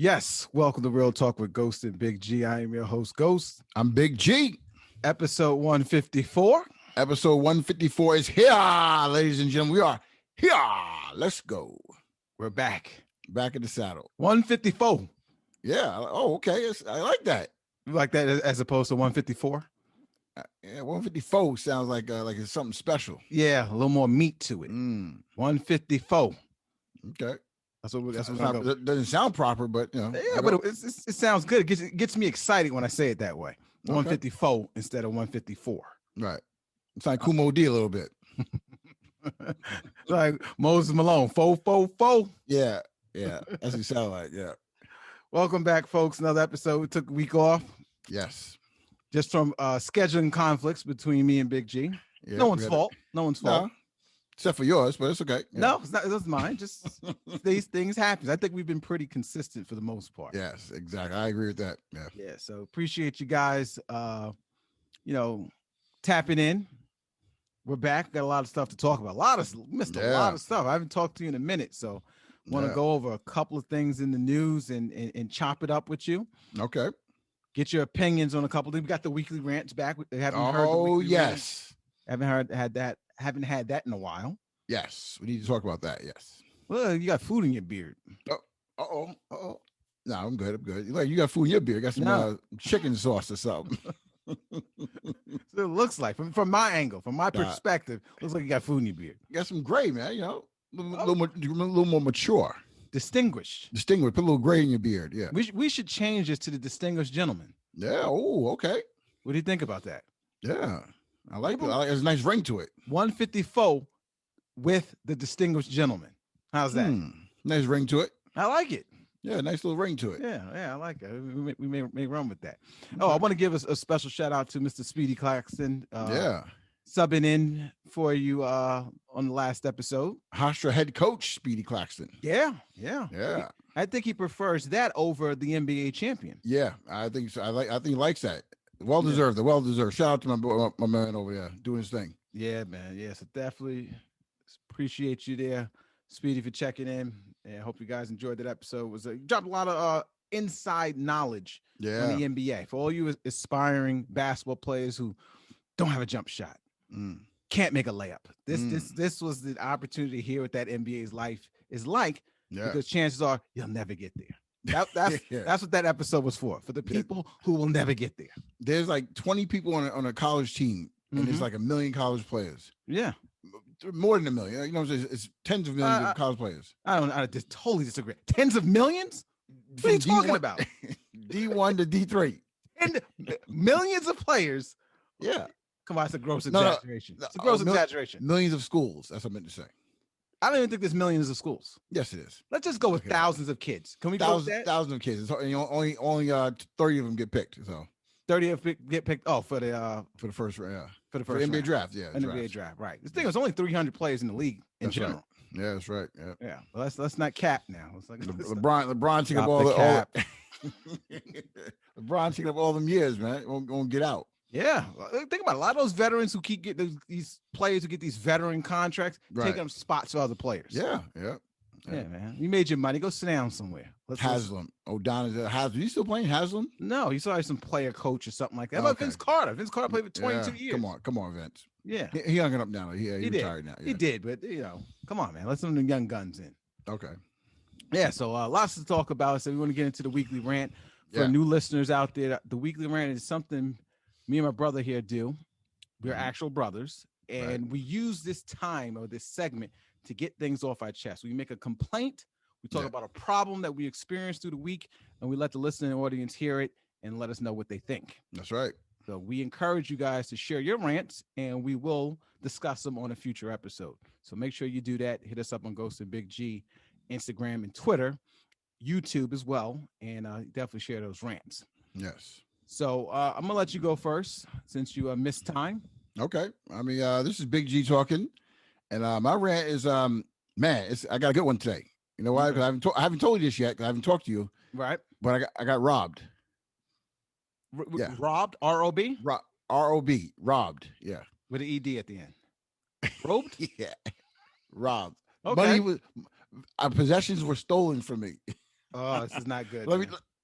Yes, welcome to Real Talk with Ghost and Big G. I am your host, Ghost. I'm Big G. Episode 154. Episode 154 is here, ladies and gentlemen. We are here. Let's go. We're back. Back in the saddle. 154. Yeah. Oh, okay. I like that. You like that as opposed to 154? Yeah, 154 sounds like it's something special. Yeah, a little more meat to it. 154. Okay. That's what it doesn't sound proper, but you know. Yeah, but it sounds good. It gets me excited when I say it that way. 154 instead of 154. Right. It's like Kumo D a little bit. Like Moses Malone. 444. Yeah. Yeah. That's what it sounds like. Yeah. Welcome back, folks. Another episode. We took a week off. Yes. Just from scheduling conflicts between me and Big G. Yeah, No one's fault. No one's fault. No, except for yours, but it's okay. Yeah. No, it's mine. Just these things happen. I think we've been pretty consistent for the most part. Yes, exactly. I agree with that. Yeah. Yeah. So appreciate you guys tapping in. We're back. Got a lot of stuff to talk about. Missed a lot of stuff. I haven't talked to you in a minute. So want to go over a couple of things in the news and chop it up with you. Okay. Get your opinions on a couple of things. We got the weekly rants back. Haven't had that in a while. Yes, we need to talk about that. Yes. Well, you got food in your beard. No, I'm good. Like you got food in your beard. Got some chicken sauce or something. So it looks like from my angle, from my perspective, looks like you got food in your beard. You got some gray, man. You know, a little more mature. Distinguished. Put a little gray in your beard. Yeah. We should change this to the distinguished gentleman. Yeah. Oh, okay. What do you think about that? Yeah. I like it. There's a nice ring to it. 154 with the distinguished gentleman. How's that? Nice ring to it. I like it. Yeah, nice little ring to it. Yeah, I like it. We may run with that. Oh, I want to give us a special shout out to Mr. Speedy Claxton. Subbing in for you on the last episode. Hofstra head coach Speedy Claxton. Yeah. I think he prefers that over the NBA champion. Yeah, I think so. I think he likes that. Well deserved. Shout out to my man over there doing his thing. Yeah, man. Yeah, so definitely appreciate you there, Speedy, for checking in. And I hope you guys enjoyed that episode. Dropped a lot of inside knowledge on the NBA for all you aspiring basketball players who don't have a jump shot, can't make a layup. This was the opportunity to hear what that NBA's life is like, because chances are you'll never get there. That's what that episode was for the people who will never get there. There's like 20 people on a college team, and there's like 1 million college players. Yeah, more than 1 million. You know, it's tens of millions of college players. I just totally disagree. Tens of millions? What are you talking about? D1 to D3 and millions of players. Yeah, come on, it's a gross exaggeration. It's a gross exaggeration. Millions of schools. That's what I meant to say. I don't even think there's millions of schools. Yes, it is. Let's just go with thousands of kids. Can we go with that? Thousands of kids. Only 30 of them get picked. So 30 of them get picked. Oh, for the first round. Yeah. For the first NBA draft. Yeah. NBA draft. Right. The thing was only 300 players in the league in general. Right. Yeah, that's right. Yeah. Well, let's not cap now. LeBron taking up all the cap. LeBron taking up all them years, man. Won't get out. Yeah, think about it. A lot of those veterans who keep getting these players who get these veteran contracts, taking up spots for other players. Yeah, man. You made your money. Go sit down somewhere. Haslam. O'Donnell. Haslam. You still playing Haslam? No, he's always some player coach or something like that. How about Vince Carter? Vince Carter played for 22 years. Come on, Vince. Yeah. He hung it up now. He retired now. Yeah. He did, but come on, man. Let some of the young guns in. Okay. Yeah, so lots to talk about. So we want to get into the weekly rant. For new listeners out there, the weekly rant is something me and my brother here do. We're actual brothers, and we use this time or this segment to get things off our chest. We make a complaint, we talk about a problem that we experienced through the week, and we let the listening audience hear it and let us know what they think. That's right. So we encourage you guys to share your rants, and we will discuss them on a future episode. So make sure you do that. Hit us up on Ghost and Big G, Instagram and Twitter, YouTube as well, and definitely share those rants. Yes. So I'm gonna let you go first since you missed time. Okay. I mean, this is Big G talking, and my rant is, I got a good one today. You know why? Because I haven't told you this yet. Because I haven't talked to you. Right. But I got robbed. Robbed. R-O-B. R-O-B. Robbed. Yeah. With an E-D at the end. Robbed. Yeah. Robbed. Okay. Money possessions were stolen from me. Oh, this is not good.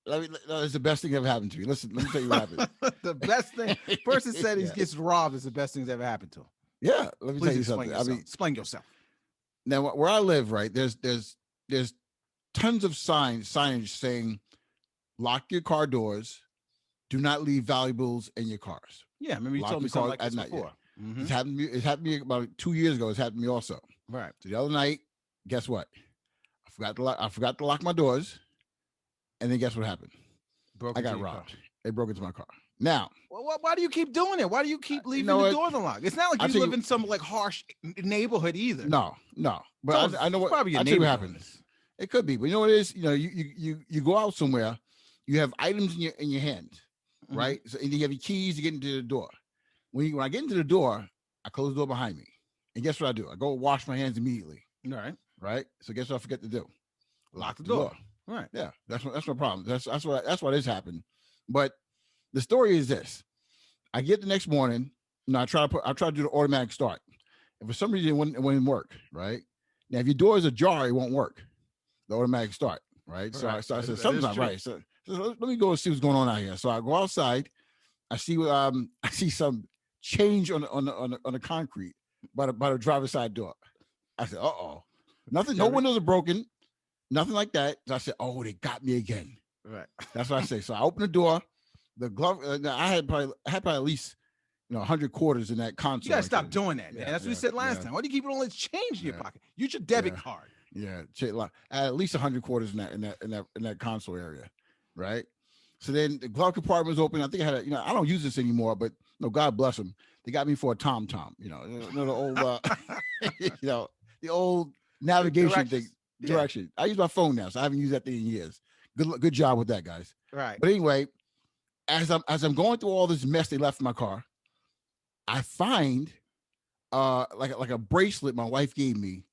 It's the best thing ever happened to me. Listen, let me tell you what happened. The best thing. Person said he gets robbed is the best thing that's ever happened to him. Yeah, let me tell you something. Explain yourself. Now, where I live, right, there's tons of signage saying, "Lock your car doors. Do not leave valuables in your cars." Yeah, I remember you told me something like this before. Mm-hmm. It happened to me about 2 years ago. It's happened to me also. Right. So the other night, guess what? I forgot to lock my doors, and then guess what happened? I got robbed. They broke into my car. Now, why do you keep doing it? Why do you keep leaving the doors unlocked? It's not like you live in some like harsh neighborhood either. No. But I know what. Probably I tell you what happens. It could be, but you know what it is. You know, you go out somewhere, you have items in your hand, right? So and you have your keys to get into the door. When I get into the door, I close the door behind me, and guess what I do? I go wash my hands immediately. Right. So guess what I forget to do? Lock the door. Right. Yeah. That's no problem. That's why this happened. But the story is this: I get the next morning, I try to do the automatic start, and for some reason it wouldn't work. Right now, if your door is ajar, it won't work. The automatic start. Right. So I said something's not right. So let me go and see what's going on out here. So I go outside. I see some change on the concrete by the driver's side door. I said, uh-oh. Nothing, no windows are broken, nothing like that. So I said, oh, they got me again. Right. That's what I say. So I opened the door. The glove, I had probably at least 100 quarters in that console. You gotta stop doing that, man. That's what you said last time. Why do you keep all this change in your pocket? Use your debit card. Yeah, at least 100 quarters in that console area, right? So then the glove compartment was open. I think I had I don't use this anymore, but God bless them. They got me for a TomTom. The old the old navigation thing. Direction. I use my phone now, so I haven't used that thing in years. Good job with that, guys. Right. But anyway, as I'm going through all this mess they left in my car, I find like a bracelet my wife gave me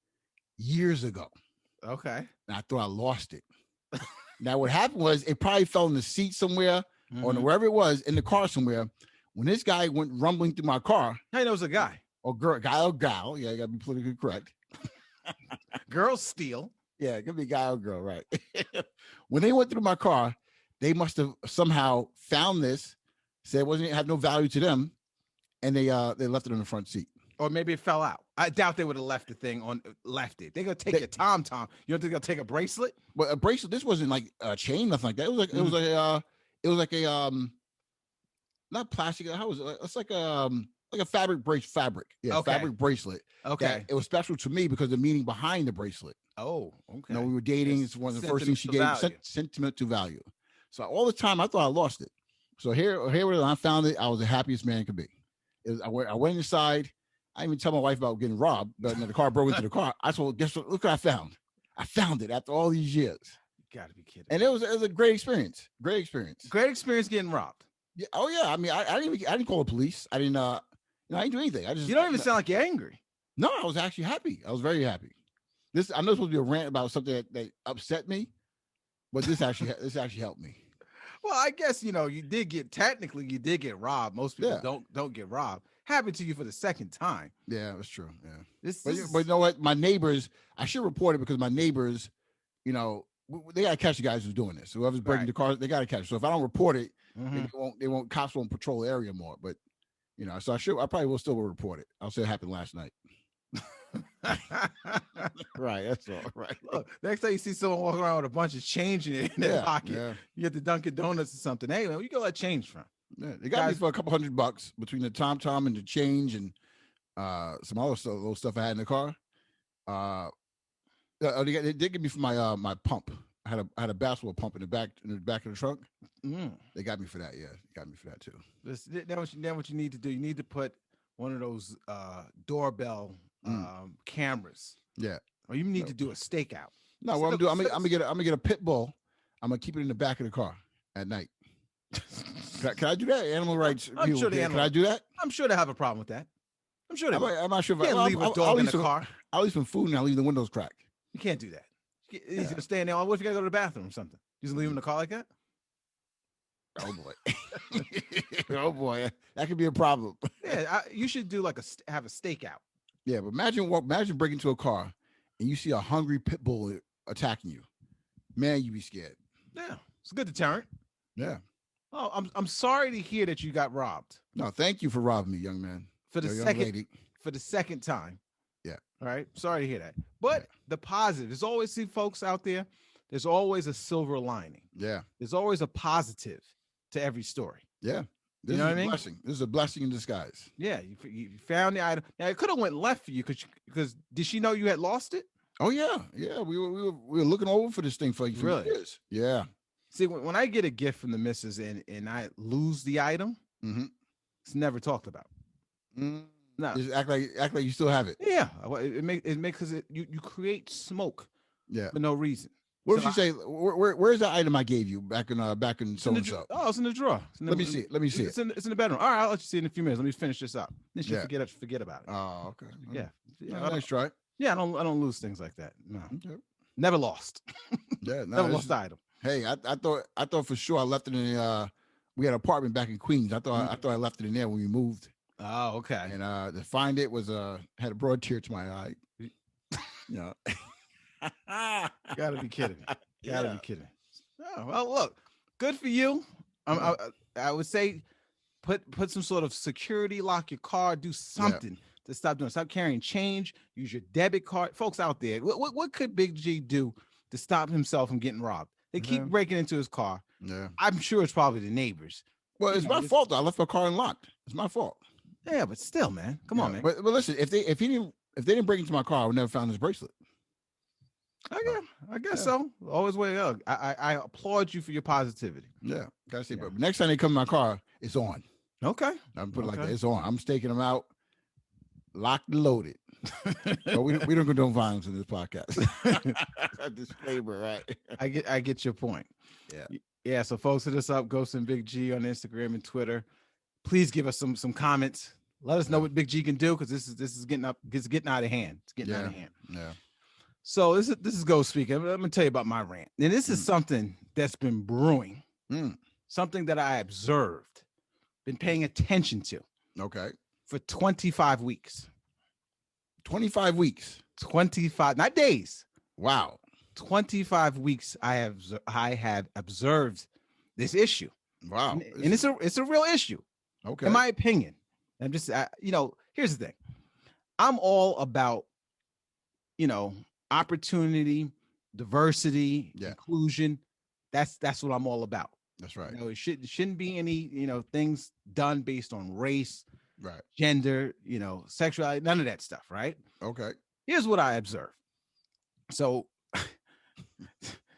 years ago. Okay. And I thought I lost it. Now what happened was it probably fell in the seat somewhere or wherever it was in the car somewhere. When this guy went rumbling through my car. How you know it was a guy? Or girl, guy or gal. Yeah, you gotta be politically correct. Girls steal. Yeah, it could be guy or girl, right? When they went through my car, they must have somehow found this, said it had no value to them, and they left it in the front seat. Or maybe it fell out. I doubt they would have left it. They're gonna take your TomTom. You don't think they'll take a bracelet? But a bracelet. This wasn't like a chain, nothing like that. It was like a not plastic. How was it? It's like a fabric. Yeah, okay. Fabric bracelet. Okay. It was special to me because of the meaning behind the bracelet. Oh, okay. We were dating. It's one of the first things she gave. Sentimental value. So all the time I thought I lost it. So here I found it. I was the happiest man could be. I went inside. I didn't even tell my wife about getting robbed, but the car broke into the car. I said, well, guess what? Look what I found. I found it after all these years. You gotta be kidding. And it was a great experience. Great experience getting robbed. Yeah. Oh yeah. I mean, I didn't call the police. I didn't do anything. You don't even sound like you're angry. No, I was actually happy. I was very happy. I know it's supposed to be a rant about something that upset me, but this actually helped me. Well, I guess you did get robbed. Most people don't get robbed. Happened to you for the second time. Yeah, that's true. Yeah. But you know what? My neighbors, I should report it because my neighbors, they gotta catch the guys who's doing this. Whoever's breaking the cars, they gotta catch. So if I don't report it, cops won't patrol the area more. But so I probably will still report it. I'll say it happened last night. Right, that's all right. Look, next time you see someone walking around with a bunch of change in their pocket, you get the Dunkin' Donuts or something. Hey, man, where you get that change from? Yeah, they got me for a couple $100 between the TomTom and the change and some other little stuff I had in the car. They did give me for my pump. I had a basketball pump in the back of the trunk. They got me for that. Yeah, they got me for that too. Now what you need to do? You need to put one of those doorbell cameras. Yeah. Or you need to do a stakeout. No, what I'm doing, I'm gonna get a pit bull. I'm gonna keep it in the back of the car at night. Can I do that? Animal rights. I'm sure can I do that? I'm sure they have a problem with that. I'm sure they I'm not sure if I leave a dog in the car. I'll leave some food and I'll leave the windows cracked. You can't do that. He's gonna stay in there. What if you gotta go to the bathroom or something? You just leave him in the car like that? Oh boy. Oh boy. That could be a problem. Yeah, you should do have a stakeout. Yeah, but imagine breaking into a car and you see a hungry pit bull attacking you. man, you be scared. Yeah, it's a good deterrent. Yeah. Oh, I'm sorry to hear that you got robbed. No, thank you for robbing me, young man. For the second time. Yeah. All right. Sorry to hear that. But the positive, there's always folks out there. There's always a silver lining. Yeah. There's always a positive to every story. Yeah. This is a blessing. This is a blessing in disguise. Yeah. You found the item. Now it could have went left for you because did she know you had lost it? Oh yeah. Yeah. We were looking over for this thing for years. Yeah. See, when I get a gift from the missus and I lose the item, it's never talked about. No, just act like you still have it. Yeah, it makes you create smoke. Yeah, for no reason. What did she say? Where's the item I gave you back in so and so? Oh, it's in the drawer. Let me see it. It's in the bedroom. All right, I'll let you see it in a few minutes. Let me finish this up. Then she forget about it. Oh, okay. Yeah. Nice try. Yeah, I don't lose things like that. No, okay. Never lost. Yeah, never lost the item. Hey, I thought for sure I left it in we had an apartment back in Queens. I thought I left it in there when we moved. Oh, okay. And to find it was had a broad tear to my eye. You gotta be kidding me. Gotta be kidding. Oh, well, look, good for you. I would say put some sort of security, lock your car, do something to stop doing. Stop carrying change. Use your debit card, folks out there. What could Big G do to stop himself from getting robbed? They keep breaking into his car. Yeah, I'm sure it's probably the neighbors. Well, it's my fault though. I left my car unlocked. It's my fault. Yeah, but still, man, come on, man. But listen, if they didn't break into my car, I would never found his bracelet. I guess so. Always way up. I applaud you for your positivity. Yeah, gotta see. But next time they come in my car, it's on. Okay, I'm put it like that. It's on. I'm staking them out, locked and loaded. But we don't condone violence in this podcast. Disclaimer, right? I get your point. Yeah. So folks, hit us up, ghostandbigG on Instagram and Twitter. Please give us some comments. Let us know what Big G can do because this is getting out of hand. It's getting out of hand. Yeah. So this is Ghost speaking. I'm gonna tell you about my rant, and this is something that's been brewing. Something that I observed, been paying attention to. Okay. For 25 weeks. 25 weeks. 25, not days. Wow. 25 weeks. I have observed this issue. Wow. And it's a real issue. Okay. In my opinion. I'm just here's the thing. I'm all about opportunity, diversity, inclusion. That's what I'm all about. That's right. It shouldn't be any things done based on race, right, gender, sexuality, none of that stuff, right? Okay. Here's what I observed. So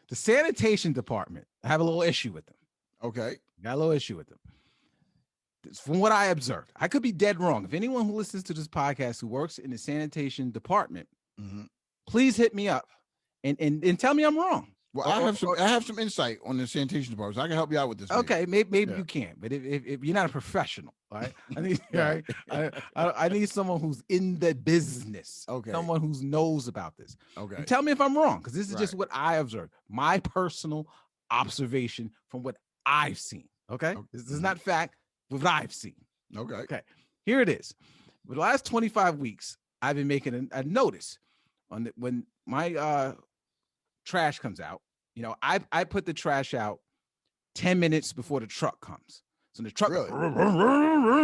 the sanitation department, I have a little issue with them. Okay. Got a little issue with them. From what I observed, I could be dead wrong. If anyone who listens to this podcast who works in the sanitation department, please hit me up and tell me I'm wrong. Well, I have some insight on the sanitation department. So I can help you out with this. Okay, maybe you can, but if you're not a professional, all right, I need I need someone who's in the business. Okay, someone who knows about this. Okay, and tell me if I'm wrong because this is just what I observed, my personal observation from what I've seen. Okay, this is not fact. What I've seen. Okay. Here it is. For the last 25 weeks, I've been making a notice on when my trash comes out. I put the trash out 10 minutes before the truck comes. So the truck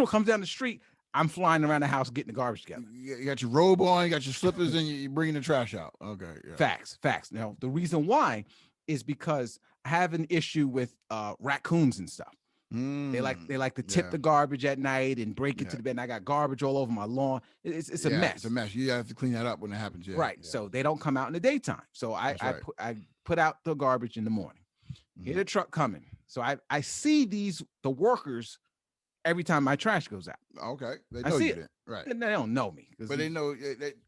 comes down the street. I'm flying around the house getting the garbage together. You got your robe on, you got your slippers, and you're bringing the trash out. Okay. Yeah. Facts. Now, the reason why is because I have an issue with raccoons and stuff. They like to tip the garbage at night and break into the bed. And I got garbage all over my lawn. It's a mess. It's a mess. You have to clean that up when it happens. Yeah. Right. Yeah. So they don't come out in the daytime. So I put out the garbage in the morning. Hear the truck coming. So I see the workers every time my trash goes out. Okay. They know you didn't. Right. And they don't know me. But they know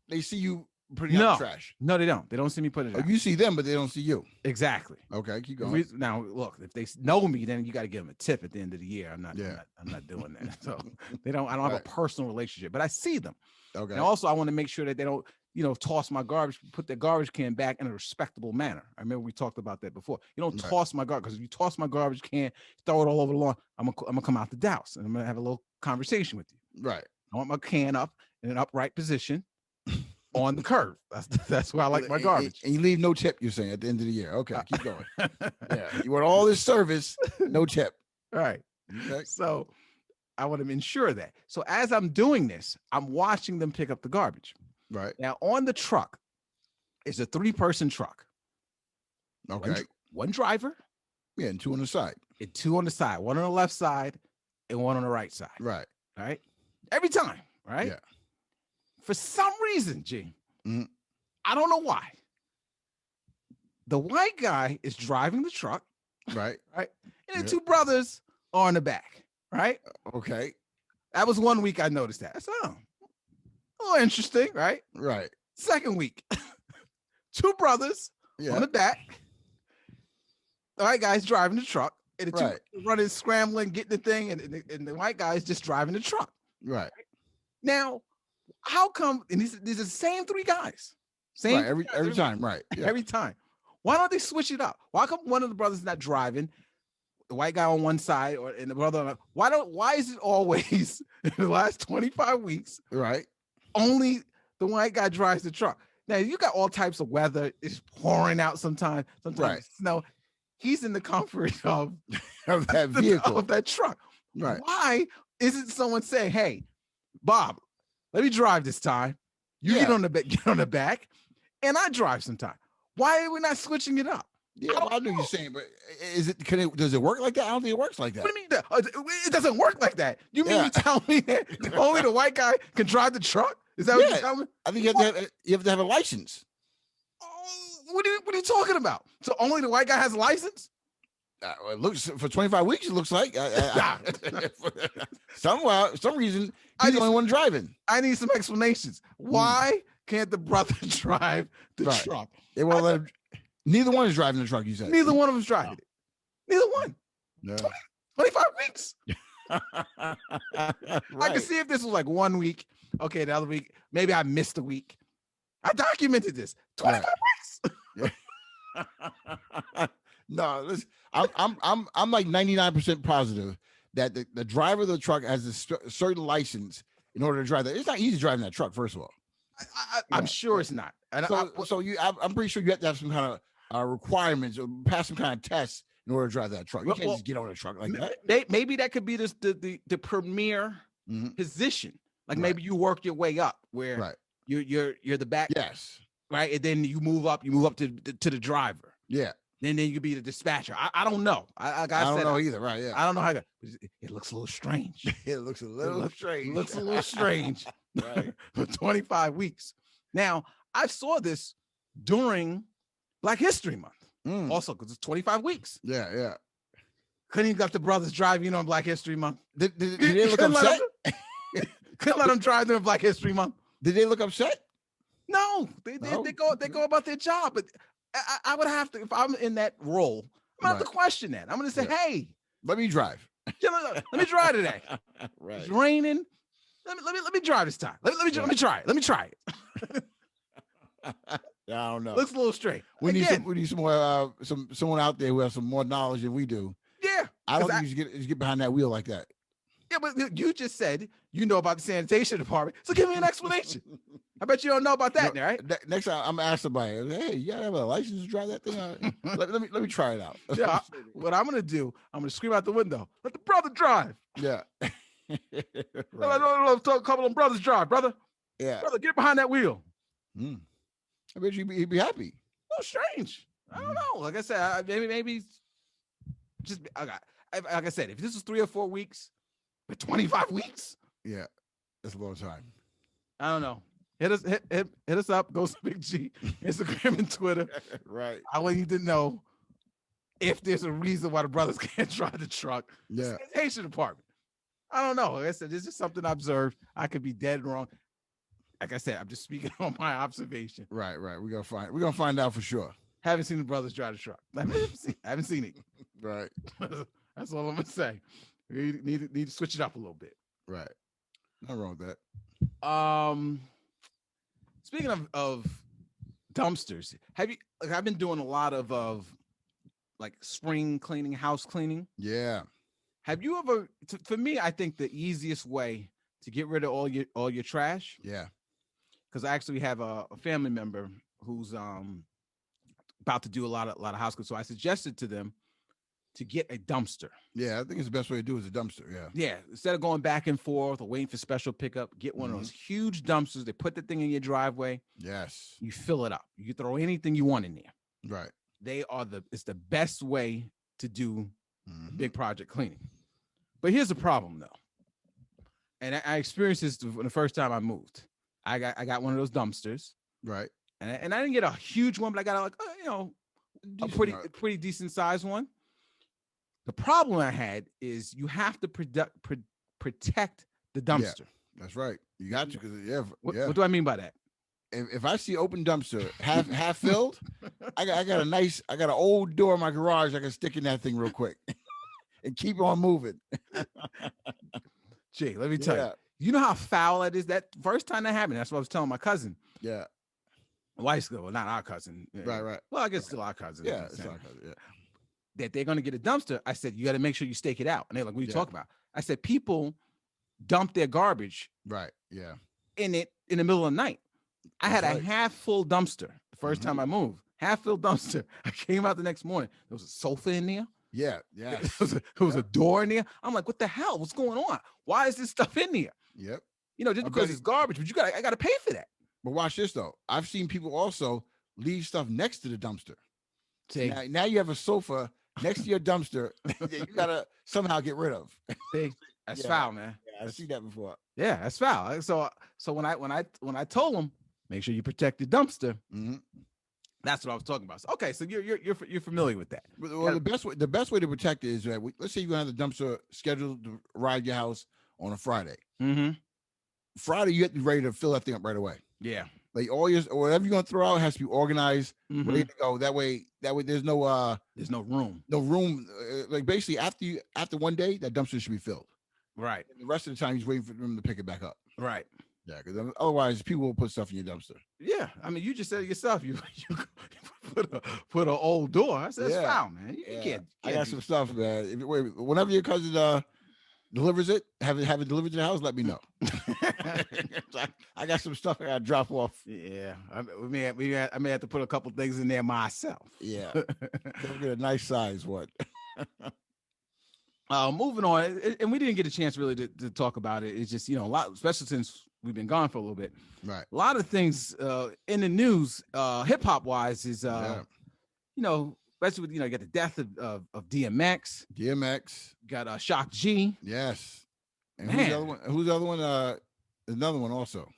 they see you putting out the trash. No, they don't. They don't see me putting it out. You see them, but they don't see you. Exactly. Okay, keep going. Now, look, if they know me, then you got to give them a tip at the end of the year. I'm not doing that. So I don't have a personal relationship, but I see them. Okay. And also, I want to make sure that they don't, toss my garbage, put the garbage can back in a respectable manner. I remember we talked about that before. You don't toss my garbage, because if you toss my garbage can, throw it all over the lawn, I'm gonna come out the douse and I'm gonna have a little conversation with you. Right. I want my can up in an upright position. on the curb. That's why I like my garbage. And you leave no tip, you're saying, at the end of the year. Okay, keep going. Yeah, you want all this service, no tip. Right. Okay. So I want to ensure that. So as I'm doing this, I'm watching them pick up the garbage. Right. Now on the truck is a 3-person truck. Okay. One driver. Yeah, and 2 on the side. And 2 on the side. 1 on the left side and 1 on the right side. Right. Right. Every time. Right. Yeah. For some reason, G, I don't know why. The white guy is driving the truck. Right. Right. And the 2 brothers are in the back. Right. Okay. That was 1 week I noticed that. I said, oh, a little interesting. Right. Right. Second week, 2 brothers on the back. The white guy's driving the truck. And the 2 running, scrambling, getting the thing. And the white guy's just driving the truck. Right. Now, how come, and these are the same 3 guys. Same every time, right. Yeah. Every time. Why don't they switch it up? Why come one of the brothers not driving, the white guy on one side and the brother on the, why is it always in the last 25 weeks? Right. Only the white guy drives the truck. Now you got all types of weather. It's pouring out sometimes snow. He's in the comfort of that vehicle, of that truck. Right. Why isn't someone saying, hey, Bob, let me drive this time. You get on the back, and I drive sometime. Why are we not switching it up? Yeah, I know you're saying, but does it work like that? I don't think it works like that. What do you mean? It doesn't work like that. You mean you tell me that only the white guy can drive the truck? Is that what you're telling me? I think you have to have a license. What are you talking about? So only the white guy has a license? It looks for 25 weeks. It looks like some reason he's the only one driving. I need some explanations. Why can't the brother drive the truck? They won't let him. Neither one is driving the truck. You said neither one of them's driving it. Neither one. No. 25 weeks. I can see if this was like 1 week. Okay, the other week maybe I missed a week. I documented this. 25 weeks. No, listen, I'm like 99% positive that the driver of the truck has a certain license in order to drive that. It's not easy driving that truck, first of all. I'm sure it's not. And I'm pretty sure you have to have some kind of requirements or pass some kind of tests in order to drive that truck. You can't just get on a truck like that. Maybe that could be the premier position. Like maybe you work your way up where you're the back. Yes. Right. And then you move up to the driver. Yeah. Then you could be the dispatcher. I don't know. I don't know either. Right. Yeah. I don't know how it looks a little strange. It looks a little strange. It looks a little strange. Right. For 25 weeks. Now, I saw this during Black History Month. Also, because it's 25 weeks. Yeah, yeah. Couldn't even let the brothers drive on Black History Month. Did they look upset? Couldn't let them drive during Black History Month. Did they look upset? No, they go about their job. But I would have to, if I'm in that role, I'm gonna have to question that. I'm gonna say, hey, let me drive. Let me drive today. Right. It's raining. Let me drive this time. Let me try it. Let me try it. I don't know. Looks a little straight. We need some more someone out there who has some more knowledge than we do. Yeah. I don't think you should get behind that wheel like that. Yeah, but you just said you know about the sanitation department, so give me an explanation. I bet you don't know about that, right? Next time I'm asking somebody, hey, you gotta have a license to drive that thing out? let me try it out. Yeah, what I'm gonna do, I'm gonna scream out the window, let the brother drive. Yeah. Right. A couple of brothers drive, brother. Yeah. Brother, get behind that wheel. I bet he'd be happy. Oh, strange. I don't know. Like I said, maybe just like I said, if this was 3 or 4 weeks, but 25 weeks. Yeah, that's a long time. I don't know. Hit us up. ghostandbigG, Instagram and Twitter. Right. I want you to know if there's a reason why the brothers can't drive the truck. Yeah. Sanitation department. I don't know. Like I said, this is something I observed. I could be dead wrong. Like I said, I'm just speaking on my observation. Right. We're gonna find out for sure. Haven't seen the brothers drive the truck. I haven't seen it. Right. That's all I'm gonna say. We need to switch it up a little bit. Right. Nothing wrong with that. Speaking of dumpsters, I've been doing a lot of like spring cleaning, house cleaning. Yeah. Have you ever? For me, I think the easiest way to get rid of all your trash. Yeah. because I actually have a family member who's about to do a lot of house cleaning. So I suggested to them to get a dumpster. Yeah, I think it's the best way to do is a dumpster. Yeah. Yeah. Instead of going back and forth or waiting for special pickup, get one of those huge dumpsters. They put the thing in your driveway. Yes. You fill it up. You can throw anything you want in there. Right. It's the best way to do big project cleaning. But here's the problem though. And I experienced this the first time I moved. I got one of those dumpsters. Right. And I didn't get a huge one, but I got a pretty decent sized one. The problem I had is you have to protect the dumpster. Yeah, that's right. You got to, because What do I mean by that? If I see open dumpster half filled, I got an old door in my garage I can stick in that thing real quick and keep on moving. Gee, let me tell you. You know how foul that is? That first time that happened, that's what I was telling my cousin. Yeah. Wife's well, not our cousin. Right. Well, I guess it's still our cousin. Yeah, it's our cousin. Yeah. That they're going to get a dumpster. I said, you got to make sure you stake it out. And they're like, what are you talking about? I said, people dump their garbage. Right. Yeah. In the middle of the night. I had a half full dumpster the first time I moved. Half full dumpster. I came out the next morning. There was a sofa in there. Yeah. There was a door in there. I'm like, what the hell? What's going on? Why is this stuff in there? Yep. Just because it's garbage, but I got to pay for that. But watch this though. I've seen people also leave stuff next to the dumpster. See, now you have a sofa next to your dumpster that you gotta somehow get rid of. See, that's foul, man. Yeah, I've seen that before. Yeah, that's foul. So when I told them, make sure you protect the dumpster. That's what I was talking about. So, okay, so you're familiar with that. Well, the best way to protect it is that let's say you're gonna have the dumpster scheduled to arrive your house on a Friday. Friday, you have to be ready to fill that thing up right away. Yeah. Like all your whatever you're gonna throw out has to be organized, ready to go. That way there's no room. No room. Like basically after one day, that dumpster should be filled. Right. And the rest of the time, you're waiting for them to pick it back up. Right. Yeah, because otherwise people will put stuff in your dumpster. Yeah, I mean, you just said it yourself. You put an old door. I said, that's foul, man. You can't. I got some stuff, man. Whenever your cousin delivers it, have it delivered to the house, let me know. I got some stuff I got to drop off. Yeah, I may have to put a couple things in there myself. Yeah, don't get a nice size one. Moving on, and we didn't get a chance really to talk about it. It's just a lot, especially since we've been gone for a little bit. Right, a lot of things in the news, hip hop wise, is especially with you got the death of DMX. Got Shock G. Yes, and who's the other one? There's another one also.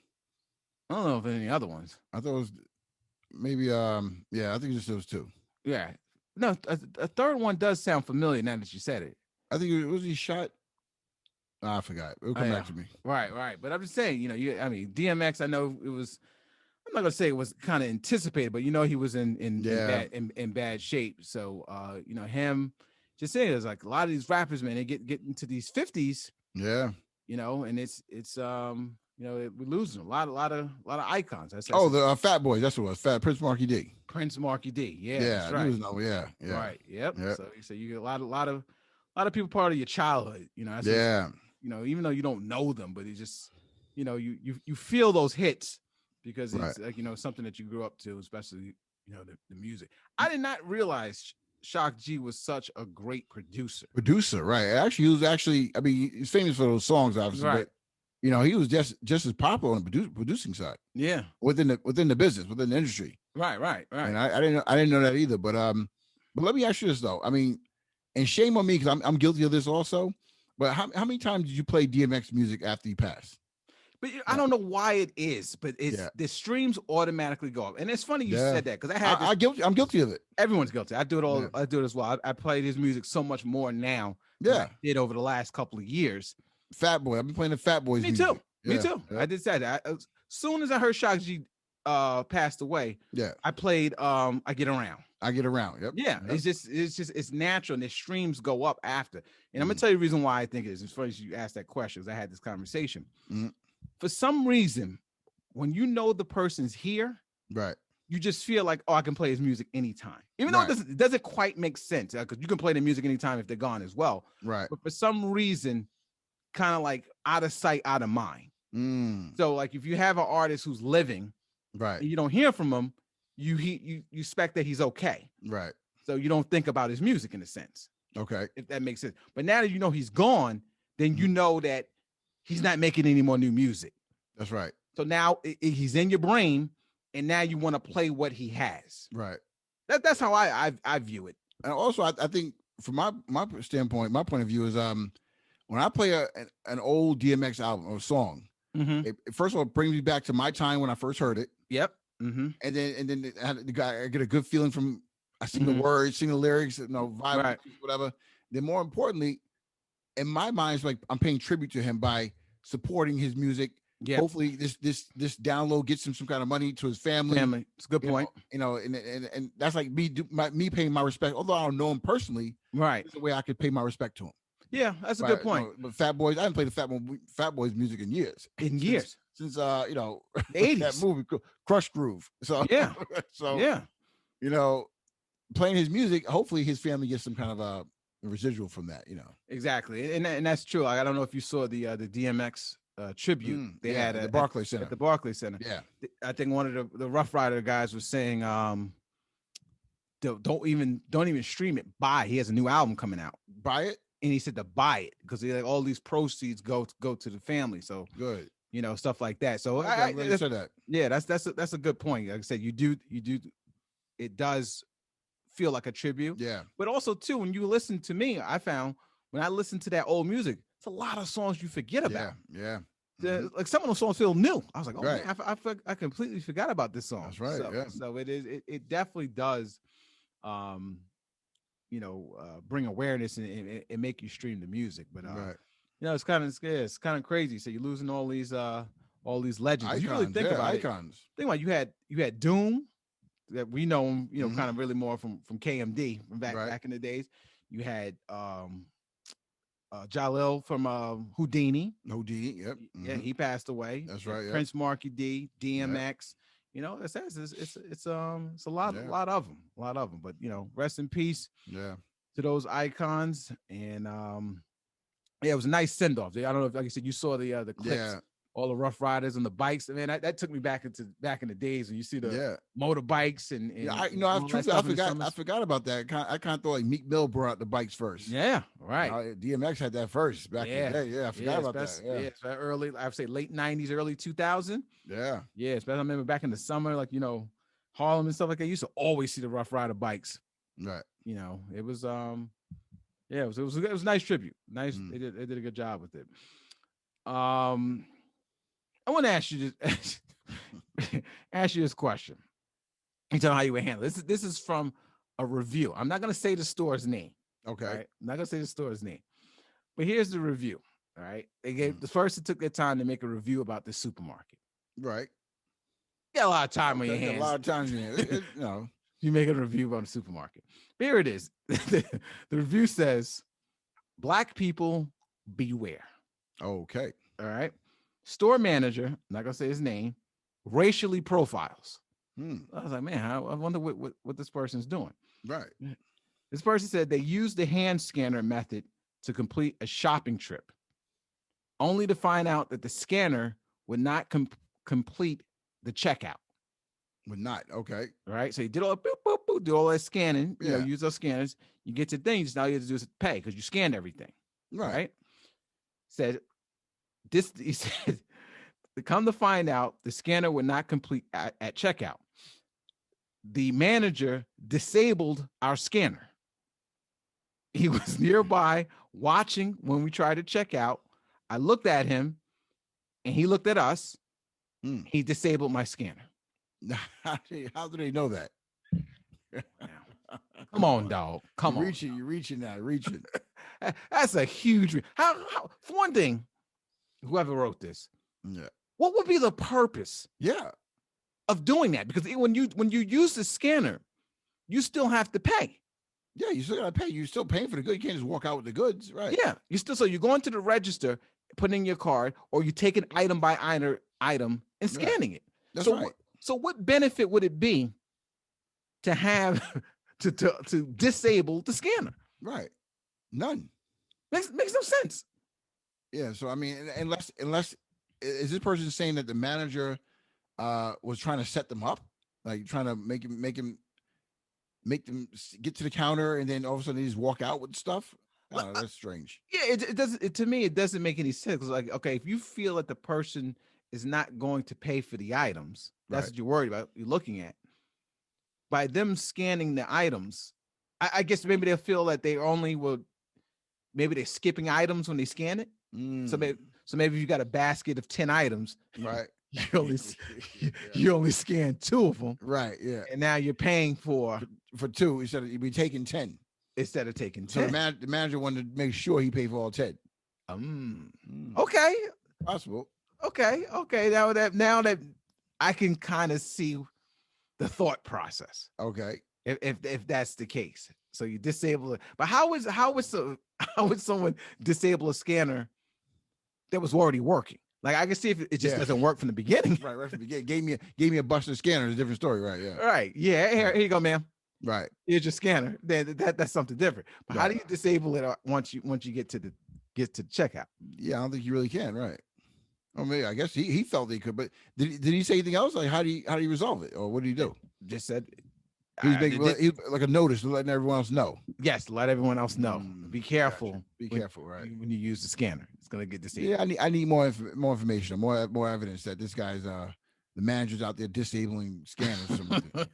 I don't know if any other ones. I thought it was maybe I think it's just those two. Yeah, no, a third one does sound familiar now that you said it. I think it was he shot. I forgot. It'll come back to me. Right. But I'm just saying, DMX. I know it was. I'm not gonna say it was kind of anticipated, but he was in bad shape. So him. Just saying, there's like a lot of these rappers, man. They get into these 50s. Yeah. And it's we're losing a lot of icons. The Fat Boys. That's what it was. Prince Marky D. Yeah. That's right. Yeah. Right. Yep. So you get a lot of people part of your childhood. Yeah. Even though you don't know them, but it's just you feel those hits because it's like something that you grew up to, especially the music. I did not realize Shock G was such a great producer. Right? Actually, he's famous for those songs, obviously, right. But he was just as popular on the producing side. Yeah, within the business, within the industry. Right. And I didn't know that either. But let me ask you this though. I mean, and shame on me because I'm guilty of this also. But how many times did you play DMX music after he passed? But I don't know why it is, but the streams automatically go up, and it's funny you said that because I'm guilty of it. Everyone's guilty. I do it all. Yeah. I do it as well. I play his music so much more now. Than I did over the last couple of years. Fat Boy. I've been playing the Fat Boys. Me too. Yeah. I did say that. As soon as I heard Shock G passed away, I played I Get Around. Yep. Yeah. Yep. It's natural, and the streams go up after. And I'm gonna tell you the reason why I think it is. As funny as you asked that question, because I had this conversation. For some reason, when the person's here, right, you just feel like, I can play his music anytime. Even though it doesn't quite make sense, because you can play the music anytime if they're gone as well. Right. But for some reason, kind of like out of sight, out of mind. So like if you have an artist who's living, right, and you don't hear from him, you expect that he's okay. Right. So you don't think about his music in a sense. Okay. If that makes sense. But now that you know he's gone, then you know that he's not making any more new music. That's right. So now he's in your brain, and now you want to play what he has. Right. That's how I view it. And also, I think from my standpoint, my point of view is when I play an old DMX album or song, it, first of all, it brings me back to my time when I first heard it. Yep. And then I get a good feeling from I sing the words, sing the lyrics, vibe, right, whatever. Then more importantly, in my mind, it's like I'm paying tribute to him by supporting his music. Yeah. Hopefully this download gets him some kind of money to his family. It's a good point. And that's like me paying my respect. Although I don't know him personally, right? It's the way I could pay my respect to him. Yeah, that's a good point. But Fat Boys, I haven't played the Fat Boys music in years. Since the 80s. That movie Crush Groove. So yeah, playing his music, hopefully his family gets some kind of a residual from that. Exactly, and that's true. I don't know if you saw the DMX tribute they had at the Barclays Center. At the Barclays Center. Yeah, I think one of the Rough Rider guys was saying, don't even stream it. Buy. He has a new album coming out. Buy it. And he said to buy it because like all these proceeds go to the family. So good, stuff like that. So I said that. Yeah, that's a good point. Like I said, you do. It does feel like a tribute. Yeah, but also too, when you listen to me, I found when I listen to that old music, it's a lot of songs you forget about. Yeah. Like some of those songs feel new. I was like, oh right. Man, I completely forgot about this song. That's right. So it definitely does. Bring awareness and make you stream the music. But right. It's kind of crazy. So you're losing all these legends. Icons, you really think about icons. Think about it. You had Doom, that we know him, kind of really more from KMD from back in the days. You had Jalil from Houdini. Yep. Yeah, he passed away. That's right. Prince Marky D, DMX. Yep. It's a lot of them. But rest in peace. Yeah. To those icons. And it was a nice send off. I don't know if, like you said, you saw the clips. Yeah. All the Rough Riders and the bikes. Man, that took me back in the days when you see the motorbikes and I forgot about that. I kind of thought like Meek Mill brought out the bikes first. Yeah, right. DMX had that first back in the day. Yeah, I forgot about that. Yeah, it's early. I would say late 90s, early 2000. Yeah, especially I remember back in the summer, like Harlem and stuff like that. You used to always see the Rough Rider bikes. Right. It was it was a nice tribute. Nice. They did a good job with it. I want to ask you this question. You tell me how you would handle this. This is from a review. I'm not going to say the store's name. Okay. Right? I'm not going to say the store's name. But here's the review. All right. They gave the person took their time to make a review about this supermarket. Right. You got a lot of time on your hands. A lot of time in your You make a review about a supermarket. But here it is. The review says, "Black people beware." Okay. All right. Store manager, I'm not gonna say his name, racially profiles. I was like, man, I wonder what this person's doing. Right. This person said they used the hand scanner method to complete a shopping trip, only to find out that the scanner would not complete the checkout. Would not. Okay. All right. So you did all boop, boop, boop, do all that scanning. Use those scanners. You get to things. Now you have to do is pay because you scanned everything. Right. Said. He said, come to find out, the scanner would not complete at checkout. The manager disabled our scanner. He was nearby watching when we tried to check out. I looked at him and he looked at us. He disabled my scanner. How do they know that? Come on, dog. Come on. You're reaching now. Reaching. That's a huge. How for one thing, whoever wrote this, what would be the purpose of doing that? Because when you use the scanner, you still have to pay. Yeah, you still gotta pay. You're still paying for the goods. You can't just walk out with the goods, right? Yeah, you're going to the register, putting in your card, or you take an item by item and scanning it. That's right. So what benefit would it be to have to disable the scanner? Right. None. Makes no sense. Yeah, so I mean, unless is this person saying that the manager was trying to set them up, like trying to make them get to the counter, and then all of a sudden they just walk out with stuff? Oh, that's strange. Yeah, it doesn't. To me, it doesn't make any sense. Like, okay, if you feel that the person is not going to pay for the items, that's what you're worried about. You're looking at by them scanning the items. I guess maybe they'll feel that they only will. Maybe they're skipping items when they scan it. So maybe if you got a basket of 10 items, right? you only scan 2 of them, right? Yeah, and now you're paying for 2 instead of you'd be taking 10. Instead of taking 10. So the manager wanted to make sure he paid for all 10. Okay. Possible. Okay. Now that I can kind of see the thought process. Okay. If that's the case. So you disable it. But how would someone disable a scanner that was already working? Like, I can see if it just doesn't work from the beginning. Right from the beginning. Gave me a busted scanner. It's a different story, right? Yeah. Right. Yeah. Here you go, ma'am. Right. Here's your scanner. That's something different. But how do you disable it once you get to the checkout? Yeah, I don't think you really can. Right. Oh, maybe I guess he felt he could, but did he say anything else? Like how do you resolve it, or what did he do? Just said he was like a notice to letting everyone else know. Yes, let everyone else know. Be careful. Gotcha. Be careful, right? When you use the scanner, it's gonna get disabled. Yeah, I need more information, more evidence that this guy's the manager's out there disabling scanners. Or something.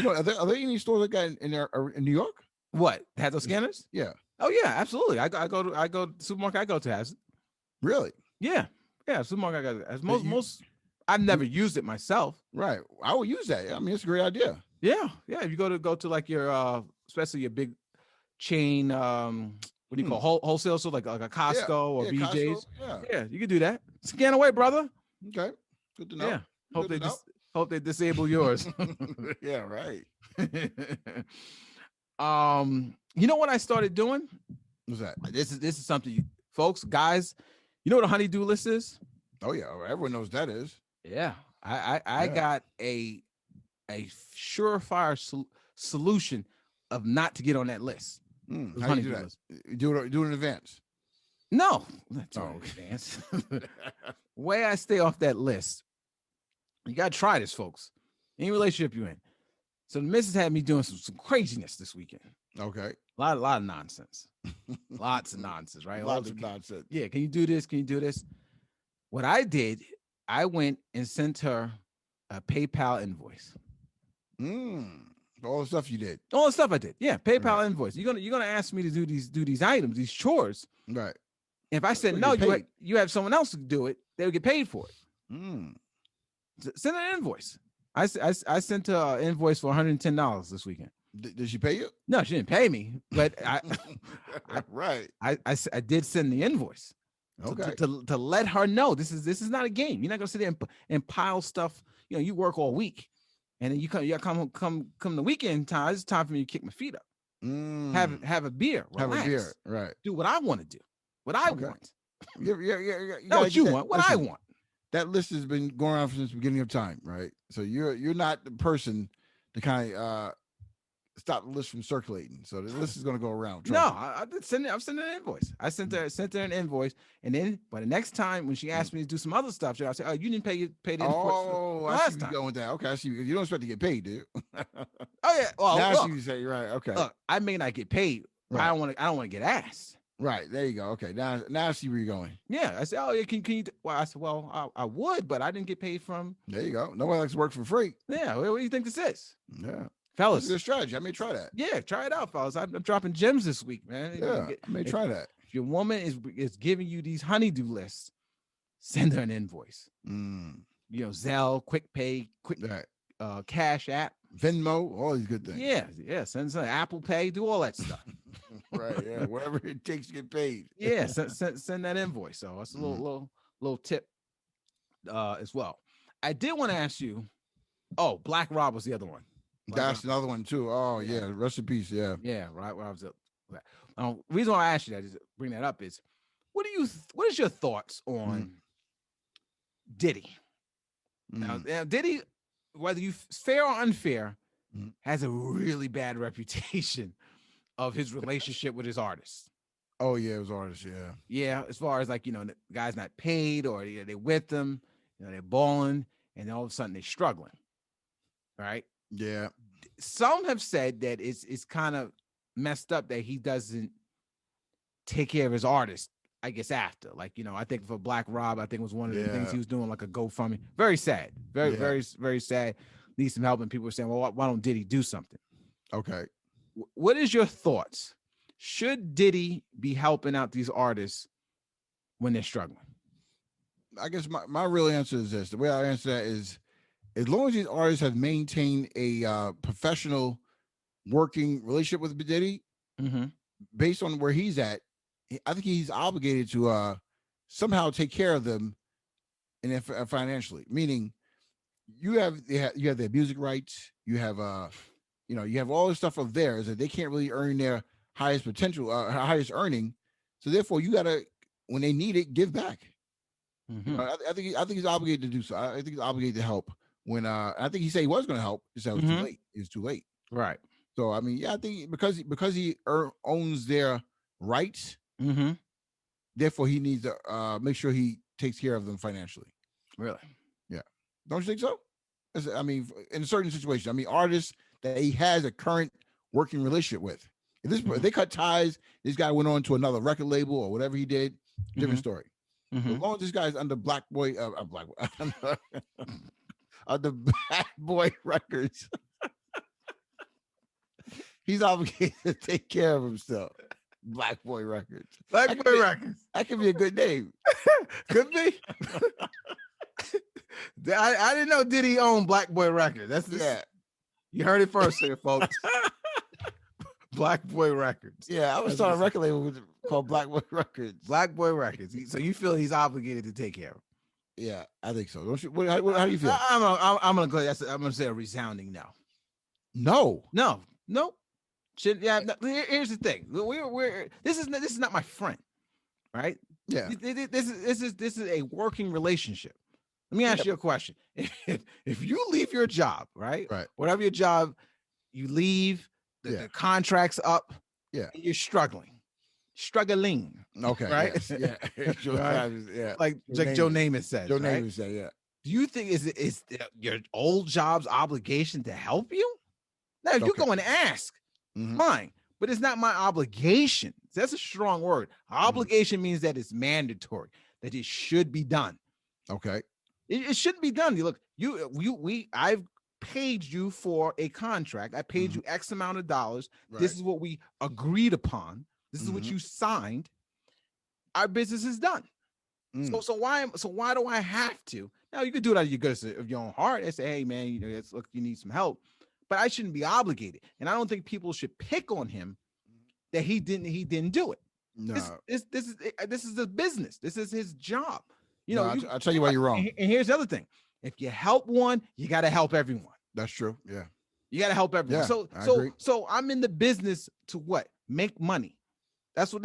Are there any stores like that in New York? What had those scanners? Yeah. Oh yeah, absolutely. I go to supermarket I go to has it. Really? Yeah. Supermarket I got it. Most I've never used it myself. Right. I will use that. I mean, it's a great idea. Yeah. If you go to like your especially your big chain what do you call wholesale, so like a Costco or BJ's. Costco, yeah, you can do that. Scan away, brother. Okay. Good to know. Yeah. Hope they disable yours. Yeah, right. You know what I started doing? What's that? This is something, folks, guys. You know what a honey-do list is? Oh yeah, everyone knows that is. Yeah, I got a surefire solution of not to get on that list. How do you do that? List. Do it in advance. No, not in advance. Way I stay off that list. You gotta try this, folks. Any relationship you're in. So the missus had me doing some craziness this weekend. Okay. A lot of nonsense. Lots of nonsense, right? Lots of nonsense. Yeah. Can you do this? Can you do this? What I did, I went and sent her a PayPal invoice. All the stuff you did. All the stuff I did. Yeah. PayPal invoice. You're gonna ask me to do these items, these chores. Right. If I said no, you have someone else to do it, they would get paid for it. Send an invoice. I sent her an invoice for $110 this weekend. Did she pay you? No, she didn't pay me, but I did send the invoice. Okay. To let her know this is not a game. You're not gonna sit there and pile stuff. You know, you work all week, and then you come the weekend time. It's time for me to kick my feet up. Have a beer. Relax. Have a beer. Right. Do what I want to do. What I want. Yeah. Not what you want. What I want. That list has been going on since the beginning of time, right? So you're not the person to kind of stop the list from circulating. So the list is going to go around. No, I'm sending an invoice. I sent her an invoice, and then by the next time when she asked me to do some other stuff, I say, "Oh, you didn't pay the invoice." Oh, I see you going with that. Okay, I see. You don't expect to get paid, dude. Oh yeah. Well, now I see you say right. Okay. Look, I may not get paid. Right. I don't want to get asked. Right. There you go. Okay. Now I see where you're going. Yeah. I said, oh, yeah, can you? Well, I said, well, I would, but I didn't get paid from. There you go. Nobody likes to work for free. Yeah. What do you think this is? Yeah. Fellas. It's a good strategy. I may try that. Yeah. Try it out, fellas. I'm dropping gems this week, man. Yeah. I may try that. If your woman is giving you these honey-do lists, send her an invoice. You know, Zelle, Quick Pay, Cash App. Venmo, all these good things. Yeah. Send some Apple Pay, do all that stuff. Right, yeah. Whatever it takes to get paid. Yeah, send that invoice. So that's a little tip as well. I did want to ask you. Oh, Black Rob was the other one. That's another one too. Oh yeah, rest in peace. Yeah. Yeah, right. Where I was reason why I asked you that is bring that up is what is your thoughts on Diddy? Now Diddy, whether you fair or unfair, has a really bad reputation of his relationship with his artists. Oh yeah, it was artists. Yeah. Yeah, as far as like, the guy's not paid, or they're with them, they're balling, and all of a sudden they're struggling. Right. Yeah. Some have said that it's kind of messed up that he doesn't take care of his artists, I guess, after. Like, I think for Black Rob, I think was one of the things he was doing, like a GoFundMe. Very sad. Very, very sad. Needs some help. And people were saying, well, why don't Diddy do something? Okay. What is your thoughts? Should Diddy be helping out these artists when they're struggling? I guess my real answer is this. The way I answer that is, as long as these artists have maintained a professional working relationship with Diddy, based on where he's at, I think he's obligated to somehow take care of them, and financially. Meaning, you have their music rights, you have you have all this stuff of theirs that they can't really earn their highest potential, highest earning. So therefore, you gotta, when they need it, give back. I think he's obligated to do so. I think he's obligated to help. When I think he said he was going to help, just that it was too late. It was too late. Right. So I mean, yeah, I think because he owns their rights, therefore he needs to make sure he takes care of them financially. Really? Yeah. Don't you think so? I mean, in a certain situation, I mean, artists that he has a current working relationship with. If they cut ties, this guy went on to another record label or whatever he did, different story. As long as this guy's under Black Boy, under Bad Boy Records, he's obligated to take care of himself. Black Boy Records. Black Boy Records. That could be a good name. Could be. I didn't know Diddy owned Black Boy Records. That's You heard it first here, folks. Black Boy Records. Yeah, I was starting a record label called Black Boy Records. Black Boy Records. So you feel he's obligated to take care of him? Yeah, I think so. Don't you? How do you feel? I'm gonna go. I'm gonna say a resounding no. No. Here's the thing. This is not my friend, right? Yeah. This is a working relationship. Let me ask you a question. If you leave your job, right? Whatever your job, you leave. The contract's up. Yeah. And you're struggling. Okay. Right. Yes. Yeah. Right? Yeah. Like Joe Namath says. Joe Namath said, yeah. Do you think is your old job's obligation to help you? Now, if you go and ask, fine, but it's not my obligation. That's a strong word. Obligation means that it's mandatory, that it should be done. Okay. It shouldn't be done. Look, I've paid you for a contract. I paid you X amount of dollars. Right. This is what we agreed upon. This is what you signed. Our business is done. So why do I have to? Now you could do it out of your goodness of your own heart and say, hey man, look, you need some help. But I shouldn't be obligated. And I don't think people should pick on him that he didn't do it. No. This is the business. This is his job. I'll tell you why you're wrong. And here's the other thing. If you help one, you got to help everyone. That's true. Yeah. You got to help everyone. Yeah, so I'm in the business to what? Make money. That's what